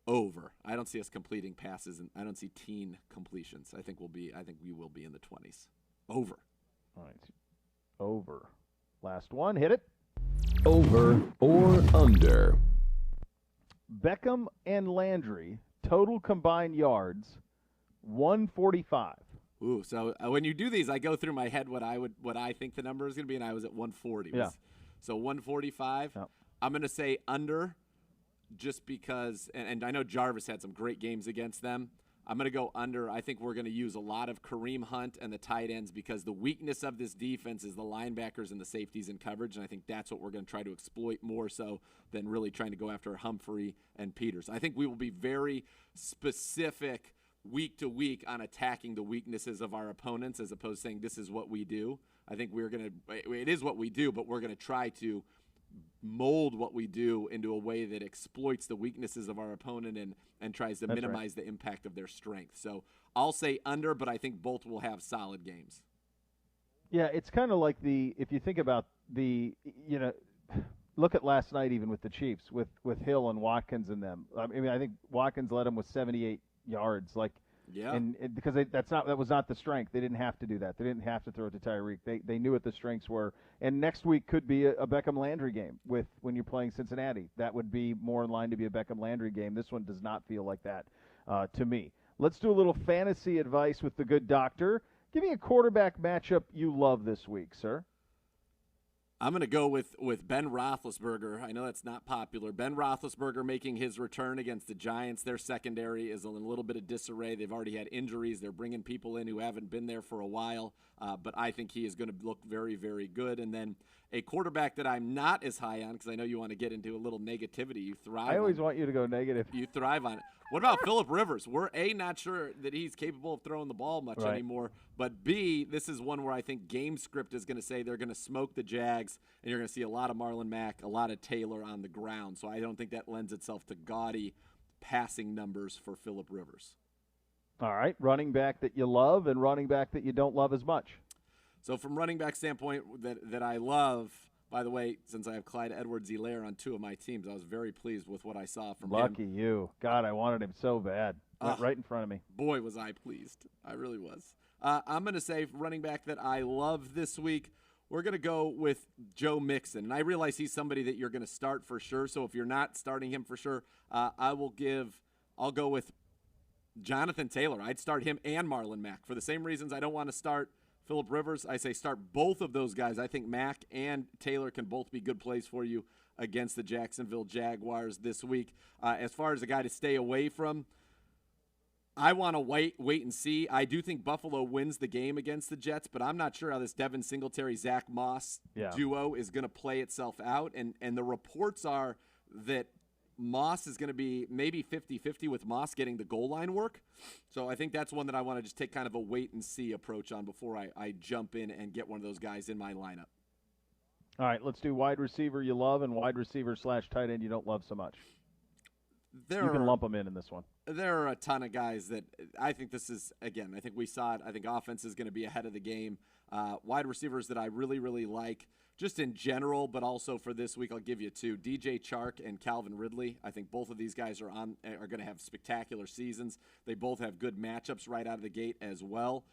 over. I don't see us completing passes, and I don't see teen completions. I think we will be in the 20s. Over. All right. Over. Last one. Hit it. Over or under. Beckham and Landry, total combined yards, 145. Ooh, so when you do these, I go through my head what I think the number is going to be, and I was at 140. Yeah. So 145. Yeah. I'm going to say under, just because, and I know Jarvis had some great games against them. I'm going to go under. I think we're going to use a lot of Kareem Hunt and the tight ends because the weakness of this defense is the linebackers and the safeties in coverage, and I think that's what we're going to try to exploit more so than really trying to go after Humphrey and Peters. I think we will be very specific week to week on attacking the weaknesses of our opponents as opposed to saying this is what we do. I think it is what we do, but we're going to try to mold what we do into a way that exploits the weaknesses of our opponent and tries to minimize the impact of their strength. So I'll say under, but I think both will have solid games. Yeah, it's kind of like if you think about look at last night even with the Chiefs, with Hill and Watkins and them. I mean, I think Watkins led them with 78 yards. Yeah. And because that was not the strength. They didn't have to do that. They didn't have to throw it to Tyreek. They knew what the strengths were. And next week could be a Beckham Landry game when you're playing Cincinnati. That would be more in line to be a Beckham Landry game. This one does not feel like that to me. Let's do a little fantasy advice with the good doctor. Give me a quarterback matchup you love this week, sir. I'm going to go with Ben Roethlisberger. I know that's not popular. Ben Roethlisberger making his return against the Giants. Their secondary is in a little bit of disarray. They've already had injuries. They're bringing people in who haven't been there for a while. but I think he is going to look very, very good. And then a quarterback that I'm not as high on, because I know you want to get into a little negativity. You thrive. I always want you to go negative. You thrive on it. What about Phillip Rivers? We're not sure that he's capable of throwing the ball much anymore. But B, this is one where I think game script is going to say they're going to smoke the Jags, and you're going to see a lot of Marlon Mack, a lot of Taylor on the ground. So I don't think that lends itself to gaudy passing numbers for Phillip Rivers. All right, running back that you love and running back that you don't love as much. So from running back standpoint that I love, by the way, since I have Clyde Edwards-Helaire on 2 of my teams, I was very pleased with what I saw from him. Lucky you. God, I wanted him so bad. Right in front of me. Boy, was I pleased. I really was. I'm going to say running back that I love this week, we're going to go with Joe Mixon. And I realize he's somebody that you're going to start for sure. So if you're not starting him for sure, I'll go with Jonathan Taylor. I'd start him and Marlon Mack. For the same reasons I don't want to start Phillip Rivers, I say start both of those guys. I think Mack and Taylor can both be good plays for you against the Jacksonville Jaguars this week. As far as a guy to stay away from, I want to wait and see. I do think Buffalo wins the game against the Jets, but I'm not sure how this Devin Singletary, Zach Moss duo is going to play itself out. And the reports are that Moss is going to be maybe 50-50 with Moss getting the goal line work. So I think that's one that I want to just take kind of a wait-and-see approach on before I jump in and get one of those guys in my lineup. All right, let's do wide receiver you love and wide receiver / tight end you don't love so much. You can lump them in this one. There are a ton of guys that I think this is, again, I think we saw it. I think offense is going to be ahead of the game. Wide receivers that I really, really like, just in general, but also for this week, I'll give you 2. DJ Chark and Calvin Ridley. I think both of these guys are going to have spectacular seasons. They both have good matchups right out of the gate as well.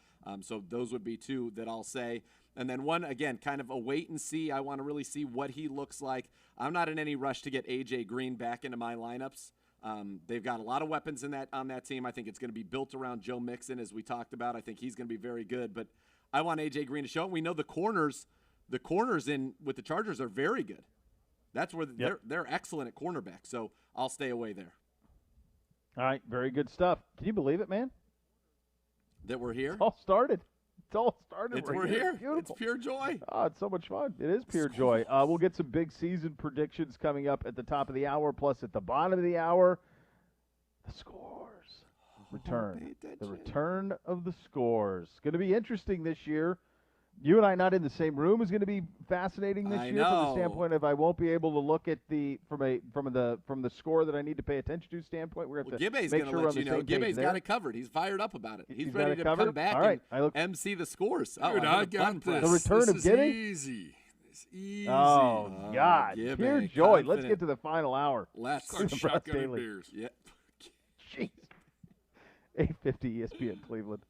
So those would be 2 that I'll say. And then one, again, kind of a wait and see. I want to really see what he looks like. I'm not in any rush to get A.J. Green back into my lineups. They've got a lot of weapons on that team. I think it's going to be built around Joe Mixon, as we talked about. I think he's going to be very good. But I want A.J. Green to show. And we know the corners in with the Chargers are very good. That's where they're excellent at cornerback. So I'll stay away there. All right, very good stuff. Can you believe it, man? That we're here? It's all started. We're here. It's pure joy. Oh, it's so much fun. It is pure joy. We'll get some big season predictions coming up at the top of the hour, plus at the bottom of the hour, the scores. The return of the scores. It's going to be interesting this year. You and I not in the same room is going to be fascinating this year from the standpoint of I won't be able to look at the from the score that I need to pay attention to standpoint. We're going to Gibbe's make going sure to we're let on you the know. same page Gibbe's there. got it covered. He's fired up about it. He's got ready it to covered? come back All right. and MC the scores. Dude, I got this. The return of Gibbe? Easy. It's easy. Oh, God. Gibbe, Pure joy. Let's confident. get to the final hour. Let's Start shotgunning beers. Yeah. Jeez. 850 ESPN Cleveland.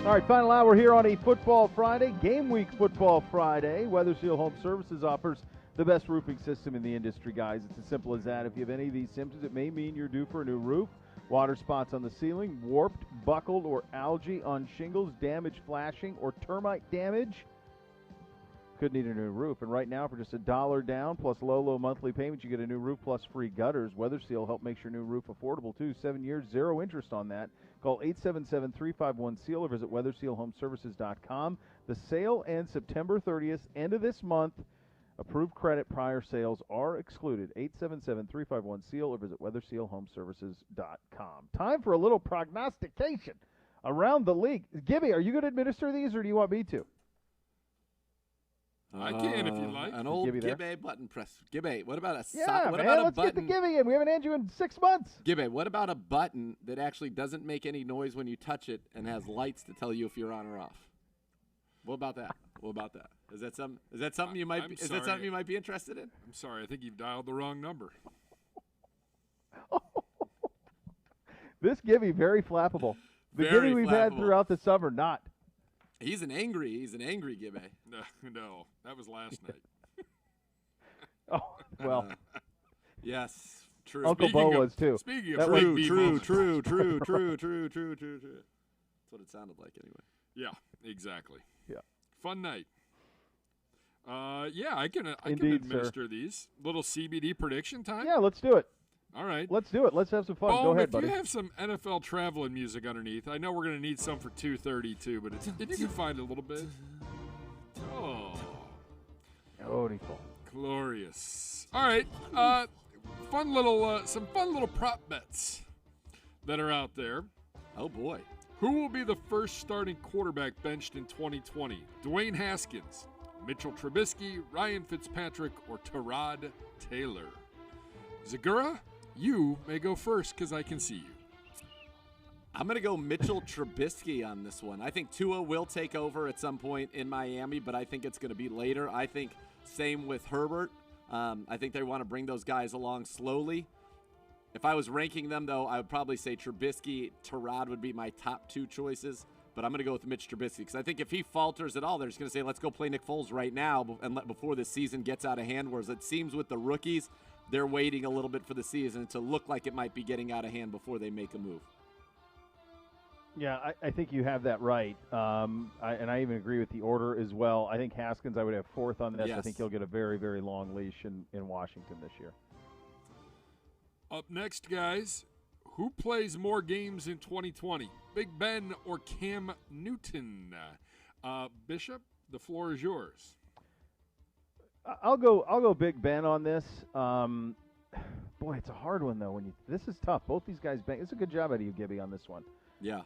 All right, final hour here on a Football Friday, Game Week Football Friday. Weather Seal Home Services offers the best roofing system in the industry, guys. It's as simple as that. If you have any of these symptoms, it may mean you're due for a new roof. Water spots on the ceiling, warped, buckled, or algae on shingles, damaged flashing, or termite damage. Could need a new roof. And right now, for just $1 down plus low monthly payments, you get a new roof plus free gutters. Weather Seal help make your new roof affordable, too. 7 years, 0 interest on that. Call 877-351-SEAL or visit weathersealhomeservices.com. The sale ends September 30th, end of this month. Approved credit prior sales are excluded. 877-351-SEAL or visit weathersealhomeservices.com. Time for a little prognostication around the league. Gibby, are you going to administer these or do you want me to? I can if you like. An old Gibby there? Gibby button press. Gibby, what about a Yeah, what man, about a let's button? get the Gibby in. We haven't had you in 6 months. Gibby, what about a button that actually doesn't make any noise when you touch it and has lights to tell you if you're on or off? What about that? What about that? Is that something you might be, is that something you might be interested in? I'm sorry, I think you've dialed the wrong number. This Gibby, very flappable. The Very Gibby we've had flappable. throughout the summer, not. He's an angry Gibby. No, that was last night. Oh, well. Yes, true. Uncle Beau was too. Speaking of That Frank was- B. True. moments. That's what it sounded like anyway. Yeah, exactly. Yeah. Fun night. Yeah, I can Indeed, administer these. Little CBD prediction time. Yeah, let's do it. All right. Let's do it. Let's have some fun. Go ahead, if buddy. you have some NFL traveling music underneath, I know we're going to need some for 2:32, but if you can find a little bit. Oh, Beautiful. glorious. All right. Some fun little prop bets that are out there. Oh boy. Who will be the first starting quarterback benched in 2020? Dwayne Haskins, Mitchell Trubisky, Ryan Fitzpatrick, or Tyrod Taylor? Zegura, you may go first because I can see you. I'm going to go Mitchell Trubisky on this one. I think Tua will take over at some point in Miami, but I think it's going to be later. I think same with Herbert. I think they want to bring those guys along slowly. If I was ranking them, though, I would probably say Trubisky, Tyrod would be my top 2 choices. But I'm going to go with Mitch Trubisky because I think if he falters at all, they're just going to say, let's go play Nick Foles right now before the season gets out of hand. Whereas it seems with the rookies, they're waiting a little bit for the season to look like it might be getting out of hand before they make a move. Yeah, I think you have that right. And I even agree with the order as well. I think Haskins I would have 4th on this. I Yes. think he'll get a very, very long leash in Washington this year. Up next, guys, who plays more games in 2020? Big Ben or Cam Newton? Bishop, the floor is yours. I'll go Big Ben on this. Boy, it's a hard one though. This is tough. Both these guys bang. It's a good job out of you, Gibby, on this one. Yeah.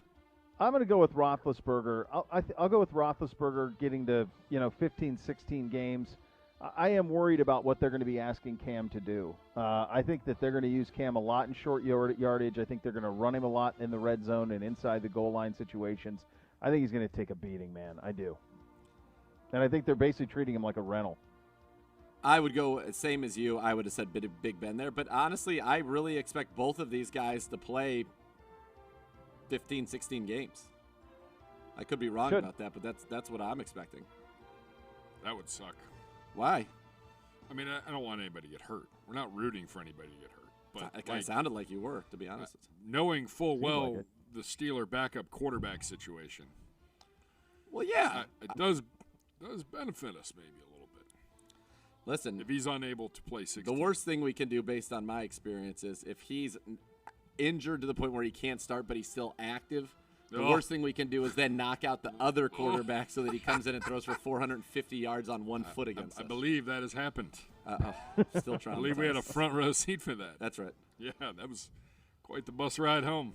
I'm going to go with Roethlisberger. I'll go with Roethlisberger getting to 15, 16 games. I am worried about what they're going to be asking Cam to do. I think that they're going to use Cam a lot in short yardage. I think they're going to run him a lot in the red zone and inside the goal line situations. I think he's going to take a beating, man. I do. And I think they're basically treating him like a rental. I would go same as you. I would have said Big Ben there. But honestly, I really expect both of these guys to play 15, 16 games. I could be wrong about that, but that's what I'm expecting. That would suck. Why? I mean, I don't want anybody to get hurt. We're not rooting for anybody to get hurt. But It kind of sounded like you were, to be honest. Knowing full Seems well like it. the Steeler backup quarterback situation. Well, yeah. It does benefit us maybe a little bit. Listen, if he's unable to play 16. The worst thing we can do based on my experience is if he's injured to the point where he can't start but he's still active, the worst thing we can do is then knock out the other quarterback so that he comes in and throws for 450 yards on 1 foot against us. I believe that has happened. Still trying. I believe we had a front row seat for that. That's right. Yeah, that was quite the bus ride home.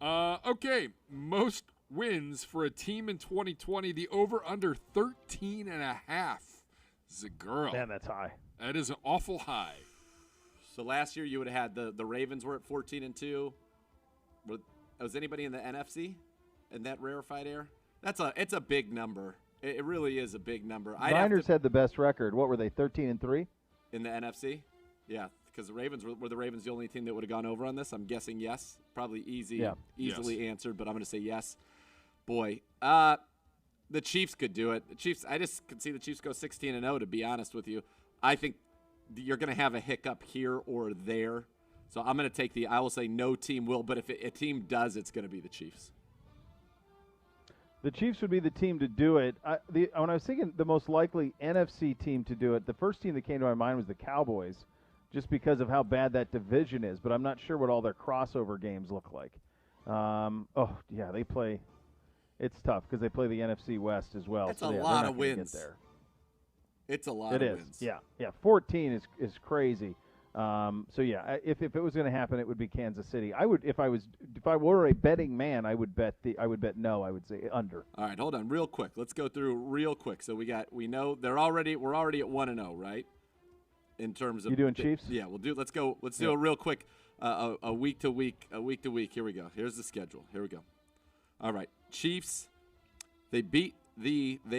Okay, most wins for a team in 2020, the over-under 13.5. Zegura. Man, that's high. That is an awful high. So last year you would have had the Ravens were at 14-2. Was anybody in the NFC in that rarefied air? It's a big number. It really is a big number. Niners had the best record. What were they, 13-3? In the NFC? Yeah, because the Ravens were the Ravens the only team that would have gone over on this? I'm guessing yes. Probably easily answered, but I'm going to say yes. Boy, the Chiefs could do it. The Chiefs. I just could see the Chiefs go 16-0. To be honest with you, I think you're going to have a hiccup here or there. So I'm going to take I will say no team will, but if a team does, it's going to be the Chiefs. The Chiefs would be the team to do it. When I was thinking the most likely NFC team to do it, the first team that came to my mind was the Cowboys, just because of how bad that division is. But I'm not sure what all their crossover games look like. They play. It's tough because they play the NFC West as well. It's so a yeah, lot they're of not gonna wins. Get there. It's a lot It of is. wins. Yeah. 14 is crazy. If it was going to happen, it would be Kansas City. I would if I were a betting man, I would bet no. I would say under. All right, hold on, real quick. Let's go through real quick. So we know we're already at 1-0, right? In terms of you doing Chiefs? Yeah, let's go. Let's do a real quick a week to week. Here we go. Here's the schedule. Here we go. All right, Chiefs. They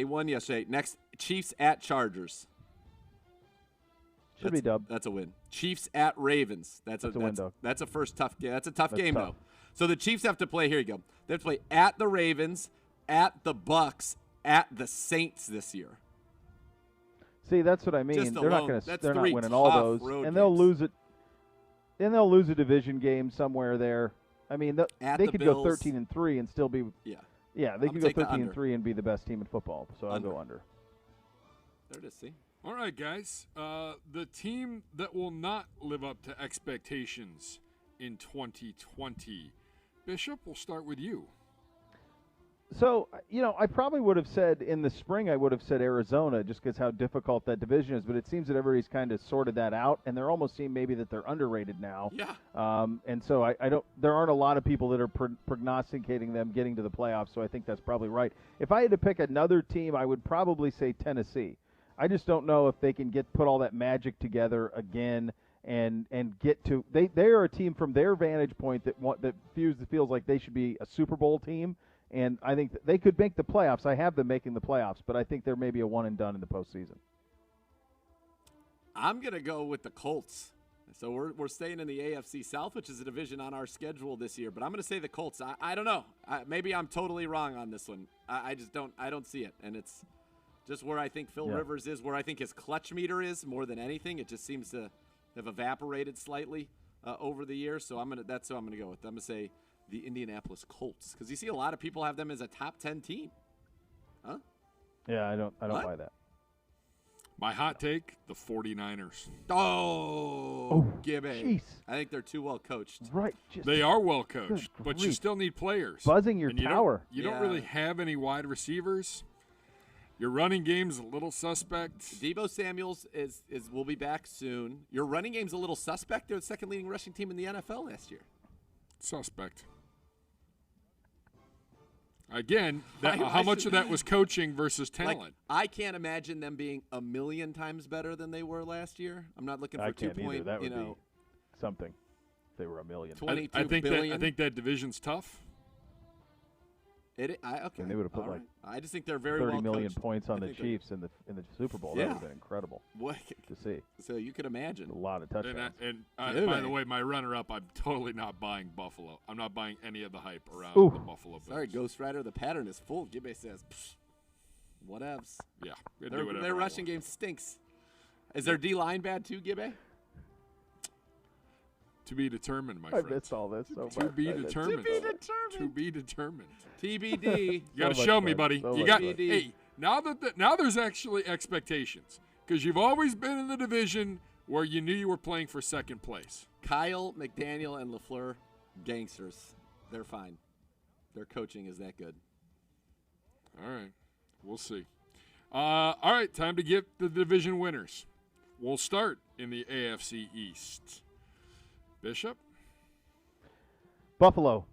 won yesterday. Next, Chiefs at Chargers. Should be dub. That's a win. Chiefs at Ravens. That's a win, though. That's a first tough game. That's a tough game, though. So the Chiefs have to play. Here you go. They have to play at the Ravens, at the Bucks, at the Saints this year. See, that's what I mean. Just They're alone, they're not winning all those, and they'll lose it. Then they'll lose a division game somewhere there. I mean, they could go 13-3 and still be. Yeah, they could go 13-3 and be the best team in football. So I'll go under. There it is. See. All right, guys. The team that will not live up to expectations in 2020. Bishop, we'll start with you. So, I probably would have said in the spring, I would have said Arizona just because how difficult that division is. But it seems that everybody's kind of sorted that out, and they're almost seeing maybe that they're underrated now. Yeah. And so I don't. There aren't a lot of people that are prognosticating them getting to the playoffs. So I think that's probably right. If I had to pick another team, I would probably say Tennessee. I just don't know if they can put all that magic together again and get to. They are a team from their vantage point that feels like they should be a Super Bowl team. And I think they could make the playoffs. I have them making the playoffs, but I think they're maybe a one and done in the postseason. I'm gonna go with the Colts. So we're staying in the AFC South, which is a division on our schedule this year. But I'm gonna say the Colts. I don't know. Maybe I'm totally wrong on this one. I just don't. I don't see it, and it's just where I think Phil Rivers is, where I think his clutch meter is more than anything. It just seems to have evaporated slightly over the years. So that's who I'm gonna go with. I'm gonna say the Indianapolis Colts, because you see a lot of people have them as a top 10 team. Huh? Yeah, I don't buy that. My hot take, the 49ers. Gibby. Jeez. I think they're too well coached. Right. They are well coached, but you still need players. Buzzing your tower. You don't really have any wide receivers. Your running game's a little suspect. Deebo Samuels will be back soon. Your running game's a little suspect. They're the second leading rushing team in the NFL last year. Suspect. Again, how much of that was coaching versus talent? I can't imagine them being a million times better than they were last year. I'm not looking for 2 point. That would be something. If they were a million. I think that division's tough. Okay. And they would have put I just think they're very 30 well million coached. points on the Chiefs in the Super Bowl. That would have been incredible to see. So you could imagine a lot of touchdowns. By the way, my runner-up, I'm totally not buying Buffalo. I'm not buying any of the hype around the Buffalo Bills. Sorry, Ghost Rider. The pattern is full. Gibby says, whatevs. Yeah, their rushing game stinks. Is their D line bad too, Gibby? To be determined, my friend. I missed all this so much. To be determined. To be determined. TBD. You got to show me, buddy. You got. Hey, now there's actually expectations, because you've always been in the division where you knew you were playing for second place. Kyle, McDaniel, and LaFleur, gangsters. They're fine. Their coaching is that good. All right, we'll see. All right, time to get the division winners. We'll start in the AFC East. Bishop? Buffalo.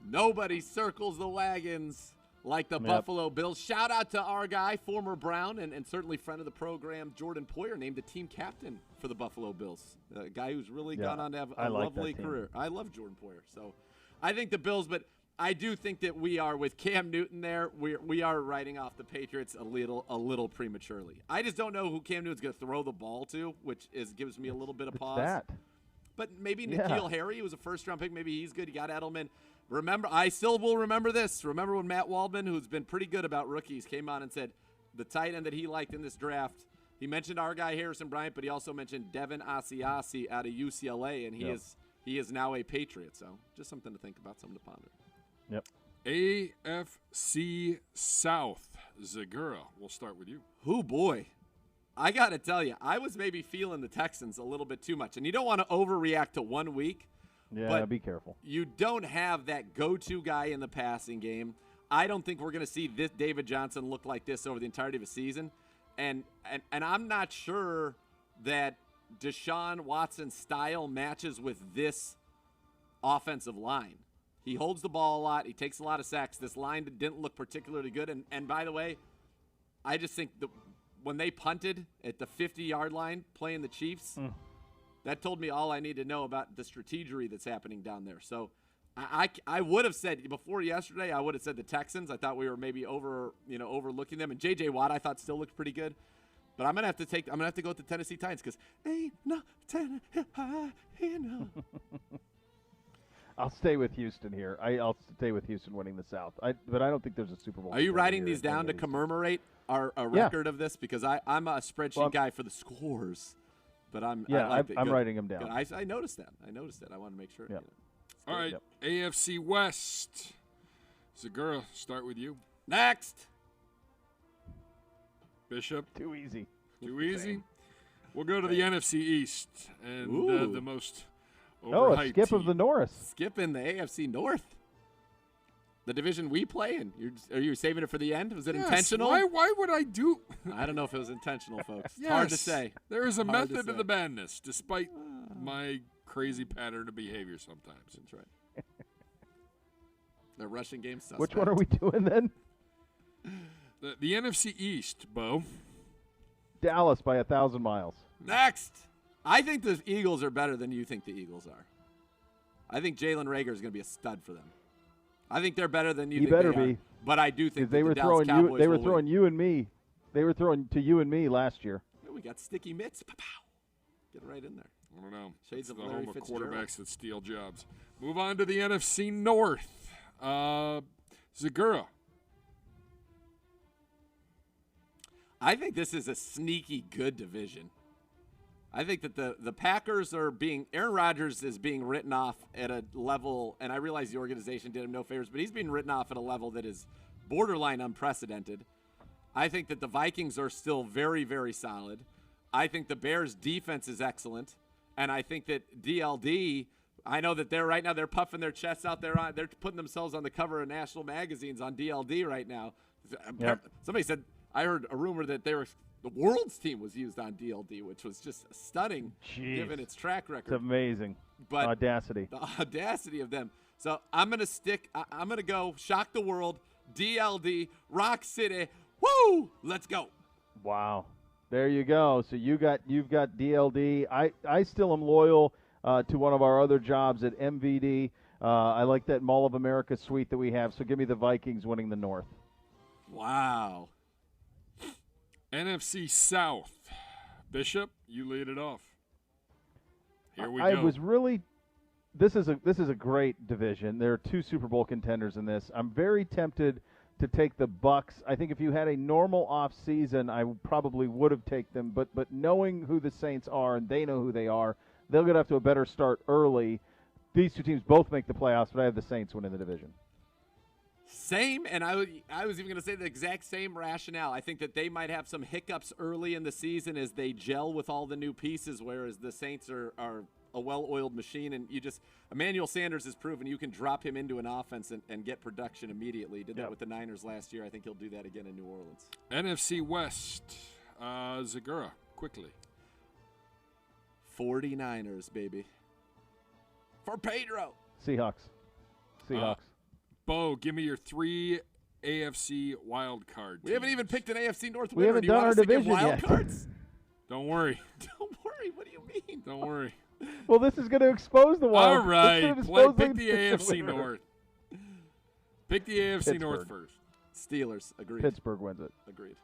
Nobody circles the wagons like the Buffalo Bills. Shout out to our guy, former Brown, and certainly friend of the program, Jordan Poyer, named the team captain for the Buffalo Bills. A guy who's really gone on to have a lovely career. I love Jordan Poyer. So I think the Bills, but I do think that we are, with Cam Newton there, we are writing off the Patriots a little prematurely. I just don't know who Cam Newton's going to throw the ball to, which gives me a little bit of pause. That. But maybe N'Keal Harry was a first-round pick. Maybe he's good. You got Edelman. I still will remember this. Remember when Matt Waldman, who's been pretty good about rookies, came on and said the tight end that he liked in this draft. He mentioned our guy Harrison Bryant, but he also mentioned Devin Asiasi out of UCLA, and he is now a Patriot. So just something to think about, something to ponder. Yep. AFC South. Zegura, we'll start with you. Oh, boy. I got to tell you, I was maybe feeling the Texans a little bit too much. And you don't want to overreact to 1 week. Yeah, but be careful. You don't have that go-to guy in the passing game. I don't think we're going to see this David Johnson look like this over the entirety of a season. And I'm not sure that Deshaun Watson's style matches with this offensive line. He holds the ball a lot. He takes a lot of sacks. This line didn't look particularly good. And by the way, I just think when they punted at the 50-yard line playing the Chiefs, that told me all I need to know about the strategery that's happening down there. So I would have said before yesterday, I would have said the Texans. I thought we were maybe overlooking them. And J.J. Watt I thought still looked pretty good. But I'm gonna have to go with the Tennessee Titans because ain't no I'll stay with Houston here. I'll stay with Houston winning the South. But I don't think there's a Super Bowl. Are you writing these down to commemorate our record of this? Because I'm a spreadsheet guy for the scores. But I'm writing them down. I noticed that. I want to make sure. Yep. All right, AFC West. Zegura, start with you. Next. Bishop. Too easy. Too easy. We'll go to the NFC East and the most overhyped a skip team. of the North. Skip in the AFC North. The division we play in. Are you saving it for the end? Was it intentional? Why would I do? I don't know if it was intentional, folks. It's Yes, hard to say. There is a method to the madness, despite my crazy pattern of behavior sometimes. That's right. The rushing game suspect. Which one are we doing then? The NFC East, Beau. Dallas by 1,000 miles. Next. I think the Eagles are better than you think the Eagles are. I think Jalen Reagor is going to be a stud for them. I think they're better than you think better they are. be. But I do think they were Dallas throwing Cowboys you. They were will throwing win. you and me. They were throwing to you and me last year. Yeah, we got sticky mitts. Pow, pow. Get right in there. I don't know. Shades That's of the Larry home of Fitzgerald. quarterbacks that steal jobs. Move on to the NFC North. Zegura. I think this is a sneaky good division. I think that the Packers are Aaron Rodgers is being written off at a level, and I realize the organization did him no favors, but he's being written off at a level that is borderline unprecedented. I think that the Vikings are still very, very solid. I think the Bears' defense is excellent, and I think that DLD, I know that they're puffing their chests out there. They're putting themselves on the cover of national magazines on DLD right now. Yep. Somebody said, I heard a rumor that the world's team was used on DLD, which was just stunning given its track record. It's amazing. But audacity. The audacity of them. So I'm going to go shock the world, DLD, Rock City. Woo! Let's go. Wow. There you go. So you've got DLD. I still am loyal to one of our other jobs at MVD. I like that Mall of America suite that we have. So give me the Vikings winning the North. Wow. NFC South. Bishop, you lead it off. Here we I go. was really. This is a great division. There are two Super Bowl contenders in this. I'm very tempted to take the Bucks. I think if you had a normal off season, I probably would have taken them. But knowing who the Saints are and they know who they are, they'll get off to a better start early. These two teams both make the playoffs, but I have the Saints winning the division. Same, and I was even going to say the exact same rationale. I think that they might have some hiccups early in the season as they gel with all the new pieces, whereas the Saints are a well-oiled machine, and Emmanuel Sanders has proven you can drop him into an offense and get production immediately. He did that with the Niners last year. I think he'll do that again in New Orleans. NFC West. Zegura, quickly. 49ers, baby. For Pedro. Seahawks. Beau, give me your 3 AFC wild card teams. We haven't even picked an AFC North We winner. haven't Do you done want our us to give division wild yet. cards? Don't worry. Don't worry. What do you mean? Don't worry. Well, this is going to expose the wild. All right. Pick the division AFC winner. North. Pick the AFC North Pittsburgh. first. Steelers. Agreed. Pittsburgh wins it. Agreed.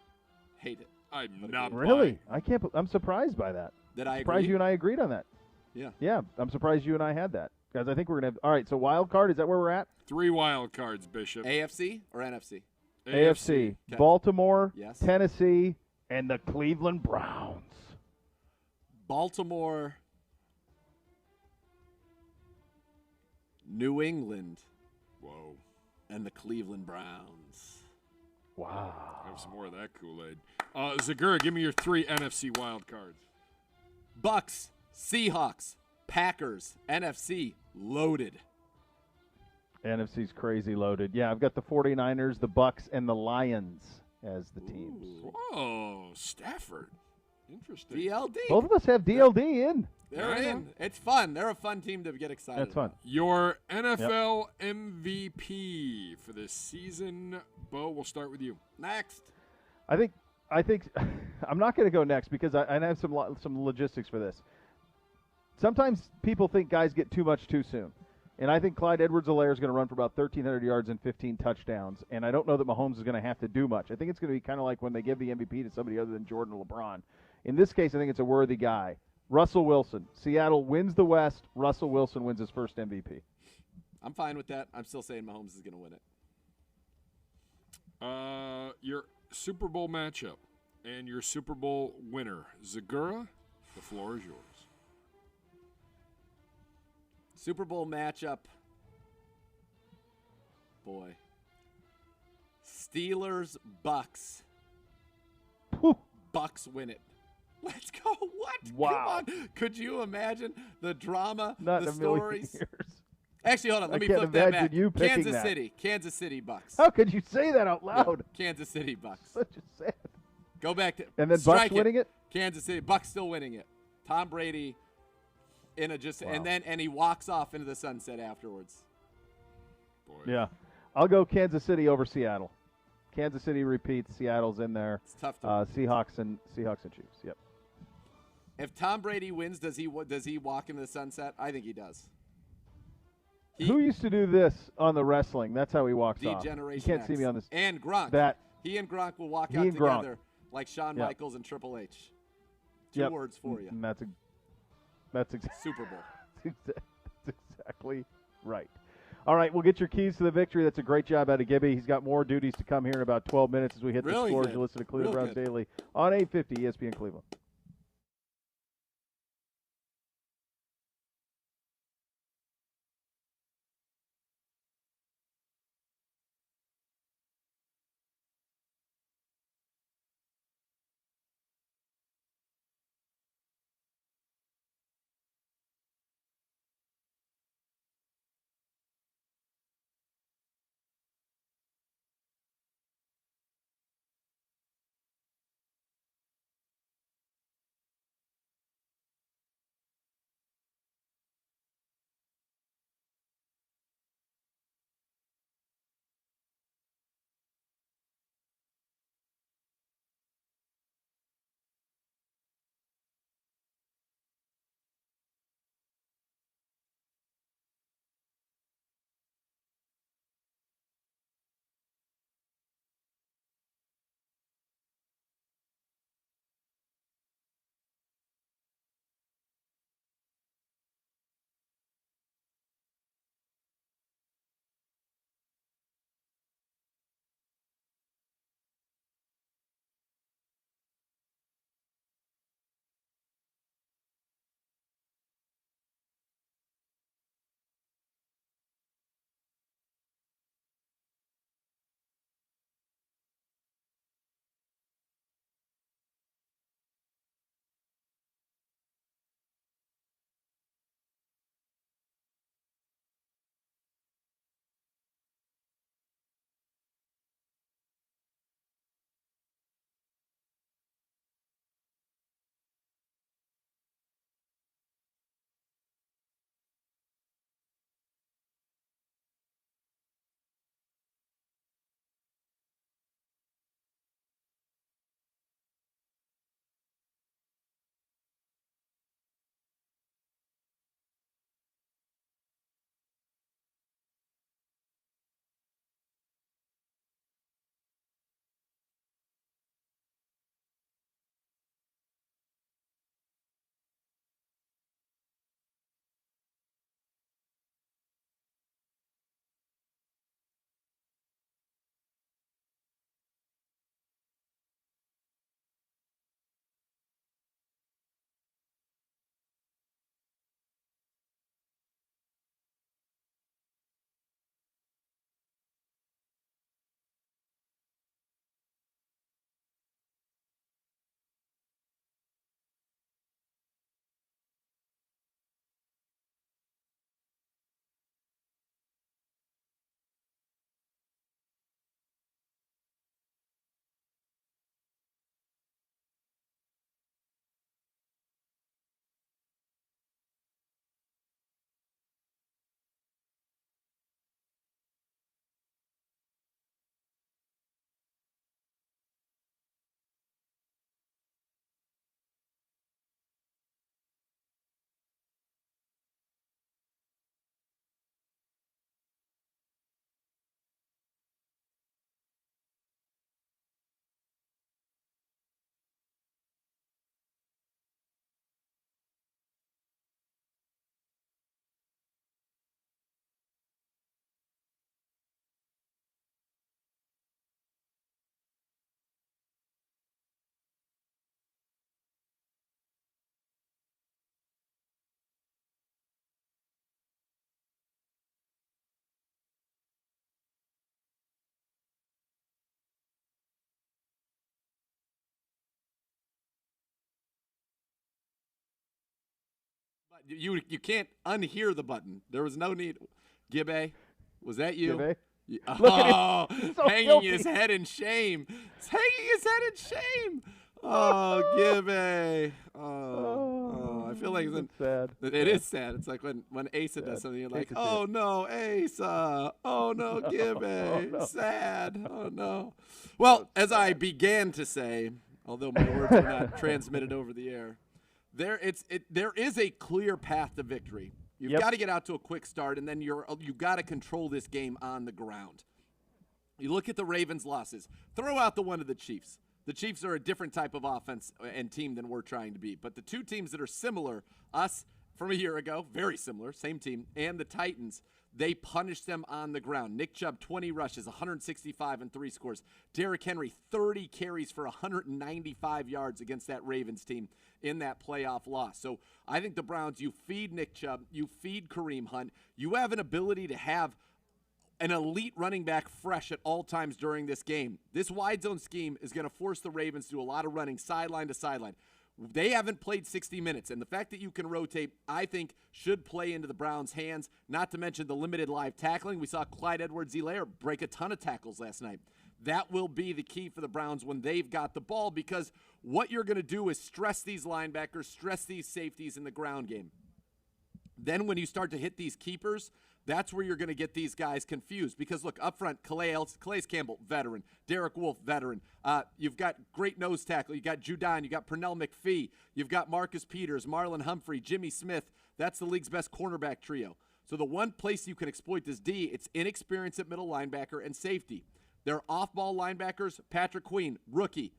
Hate it. I'm not Really? I can't. I'm surprised by that. That I surprised agree? you and I agreed on that. Yeah. Yeah, I'm surprised you and I had that. Guys, I think we're going to have. All right, so wild card, is that where we're at? 3 wild cards, Bishop. AFC or NFC? AFC. Okay. Baltimore, Yes. Tennessee, and the Cleveland Browns. Baltimore, New England, Whoa. and the Cleveland Browns. Wow. Have some more of that Kool-Aid. Zegura, give me your 3 NFC wild cards. Bucks, Seahawks, Packers, NFC loaded. NFC's crazy loaded. Yeah, I've got the 49ers, the Bucks, and the Lions as the teams. Whoa, Stafford. Interesting. DLD. Both of us have DLD in. They're in. It's fun. They're a fun team to get excited That's fun. about. Your NFL MVP for this season, Beau, we'll start with you. Next. I think I'm not going to go next because I have some logistics for this. Sometimes people think guys get too much too soon. And I think Clyde Edwards-Helaire is going to run for about 1,300 yards and 15 touchdowns. And I don't know that Mahomes is going to have to do much. I think it's going to be kind of like when they give the MVP to somebody other than Jordan or LeBron. In this case, I think it's a worthy guy. Russell Wilson. Seattle wins the West. Russell Wilson wins his first MVP. I'm fine with that. I'm still saying Mahomes is going to win it. Your Super Bowl matchup and your Super Bowl winner, Zegura, the floor is yours. Super Bowl matchup. Boy. Steelers, Bucks. Whew. Bucks win it. Let's go. What? Wow. Come on. Could you imagine the drama, Not the in a million stories? years. Actually, hold on. Let I me can't flip that imagine back. you picking Kansas that. City. Kansas City, Bucks. How could you say that out loud? Kansas City, Bucks. Such a sad. Go back to And then strike Bucks winning it? Kansas City, Bucks still winning it. Tom Brady in a just Wow. and he walks off into the sunset afterwards. Boy. Yeah. I'll go Kansas City over Seattle. Kansas City repeats. Seattle's in there. It's tough to Seahawks and Chiefs. Yep. If Tom Brady wins, does he walk into the sunset? I think he does. Who used to do this on the wrestling? That's how he walks off. Degeneration You can't X. see me on this. And Gronk. That. He and Gronk will walk He out and Gronk. together like Shawn Yep. Michaels and Triple H. Two Yep. words for you. And that's Super Bowl. That's exactly right. All right, we'll get your keys to the victory. That's a great job out of Gibby. He's got more duties to come here in about 12 minutes as we hit Really the scores. good. You listen to Cleveland Real Browns good. Daily on 850 ESPN Cleveland. You can't unhear the button. There was no need. Gibbe, was that you? Gibbe? Oh, so hanging guilty. his head in shame. He's hanging his head in shame. Oh, Gibbe. Oh, I feel like it's sad. It is sad. It's like when Asa does something, you're like, oh no, Asa. Oh no, Gibbe. no. Sad. Oh no. Well, as I began to say, although my words were not transmitted over the air, there is a clear path to victory. You've got to get out to a quick start, and then you've got to control this game on the ground. You look at the Ravens' losses. Throw out the one of the Chiefs. The Chiefs are a different type of offense and team than we're trying to be. But the two teams that are similar, us from a year ago, very similar, same team, and the Titans, they punished them on the ground. Nick Chubb, 20 rushes, 165 and 3 scores. Derrick Henry, 30 carries for 195 yards against that Ravens team in that playoff loss. So I think the Browns, you feed Nick Chubb, you feed Kareem Hunt, you have an ability to have an elite running back fresh at all times during this game. This wide zone scheme is going to force the Ravens to do a lot of running sideline to sideline. They haven't played 60 minutes, and the fact that you can rotate, I think, should play into the Browns' hands, not to mention the limited live tackling. We saw Clyde Edwards-Helaire break a ton of tackles last night. That will be the key for the Browns when they've got the ball, because what you're going to do is stress these linebackers, stress these safeties in the ground game. Then when you start to hit these keepers, that's where you're going to get these guys confused. Because, look, up front, Calais Campbell, veteran. Derek Wolfe, veteran. You've got great nose tackle. You've got Judon. You've got Pernell McPhee. You've got Marcus Peters, Marlon Humphrey, Jimmy Smith. That's the league's best cornerback trio. So the one place you can exploit this D, it's inexperience at middle linebacker and safety. Their off-ball linebackers, Patrick Queen, rookie.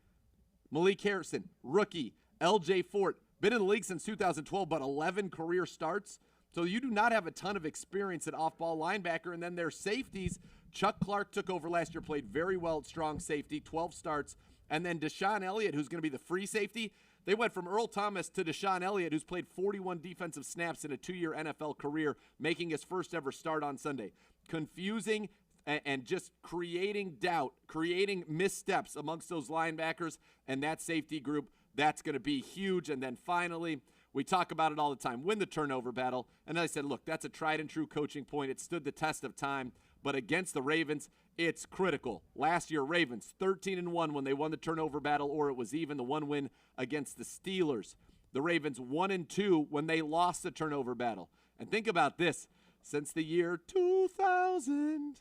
Malik Harrison, rookie. L.J. Fort, been in the league since 2012, but 11 career starts. So you do not have a ton of experience at off-ball linebacker. And then their safeties, Chuck Clark took over last year, played very well at strong safety, 12 starts. And then Deshaun Elliott, who's going to be the free safety. They went from Earl Thomas to Deshaun Elliott, who's played 41 defensive snaps in a 2-year NFL career, making his first ever start on Sunday. Confusing and just creating doubt, creating missteps amongst those linebackers and that safety group. That's going to be huge. And then finally, we talk about it all the time, win the turnover battle. And I said, look, that's a tried and true coaching point. It stood the test of time. But against the Ravens, it's critical. Last year, Ravens 13-1 when they won the turnover battle, or it was even the one win against the Steelers. The Ravens 1-2 when they lost the turnover battle. And think about this. Since the year 2000,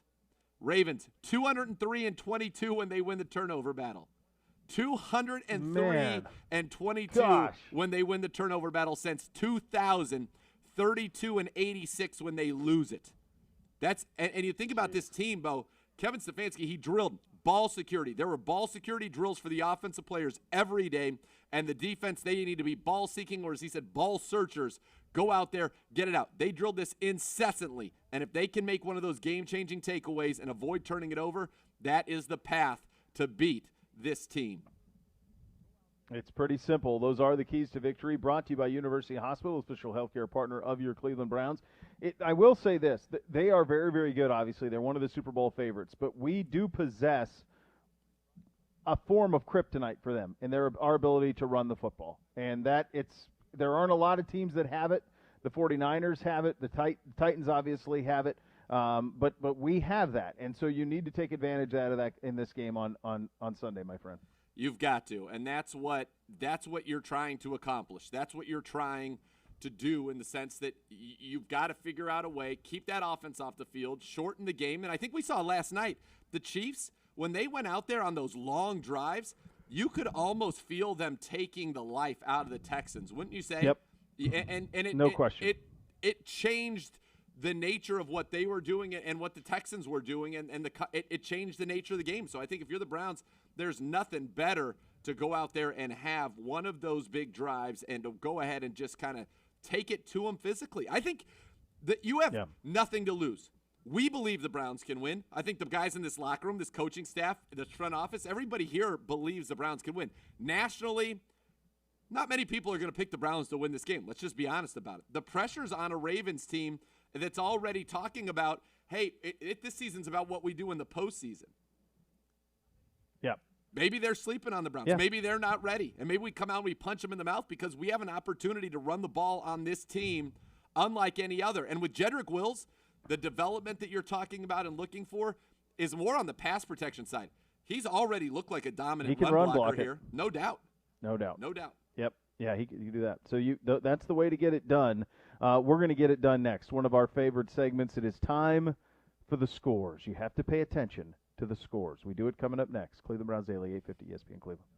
Ravens 203-22 when they win the turnover battle. 203-22 when they win the turnover battle since 2000. 32-86 when they lose it. That's and you think about this team, Beau. Kevin Stefanski, he drilled ball security. There were ball security drills for the offensive players every day, and the defense, they need to be ball seeking, or as he said, ball searchers. Go out there, get it out. They drilled this incessantly, and if they can make one of those game-changing takeaways and avoid turning it over, that is the path to beat this team. It's pretty simple. Those are the keys to victory, brought to you by University Hospital, official healthcare partner of your Cleveland Browns. I will say this. They are very, very good, obviously. They're one of the Super Bowl favorites. But we do possess a form of kryptonite for them in our ability to run the football. And there aren't a lot of teams that have it. The 49ers have it. The Titans obviously have it. But we have that. And so you need to take advantage out of that in this game on Sunday, my friend. You've got to, and that's what you're trying to accomplish. That's what you're trying to do in the sense that you've got to figure out a way, keep that offense off the field, shorten the game. And I think we saw last night, the Chiefs, when they went out there on those long drives, you could almost feel them taking the life out of the Texans, wouldn't you say? Yep. And no question. It changed the nature of what they were doing and what the Texans were doing, and it changed the nature of the game. So I think if you're the Browns, there's nothing better to go out there and have one of those big drives and to go ahead and just kind of take it to them physically. I think that you have nothing to lose. We believe the Browns can win. I think the guys in this locker room, this coaching staff, this front office, everybody here believes the Browns can win. Nationally, not many people are going to pick the Browns to win this game. Let's just be honest about it. The pressure's on a Ravens team that's already talking about, hey, this season's about what we do in the postseason. Yeah. Maybe they're sleeping on the Browns. Yeah. Maybe they're not ready. And maybe we come out and we punch them in the mouth because we have an opportunity to run the ball on this team unlike any other. And with Jedrick Wills, the development that you're talking about and looking for is more on the pass protection side. He's already looked like a dominant run blocker here. No doubt. No doubt. No doubt. Yep. Yeah, he can do that. So that's the way to get it done. We're going to get it done next. One of our favorite segments. It is time for the scores. You have to pay attention to the scores. We do it coming up next. Cleveland Browns Daily, 850 ESPN Cleveland.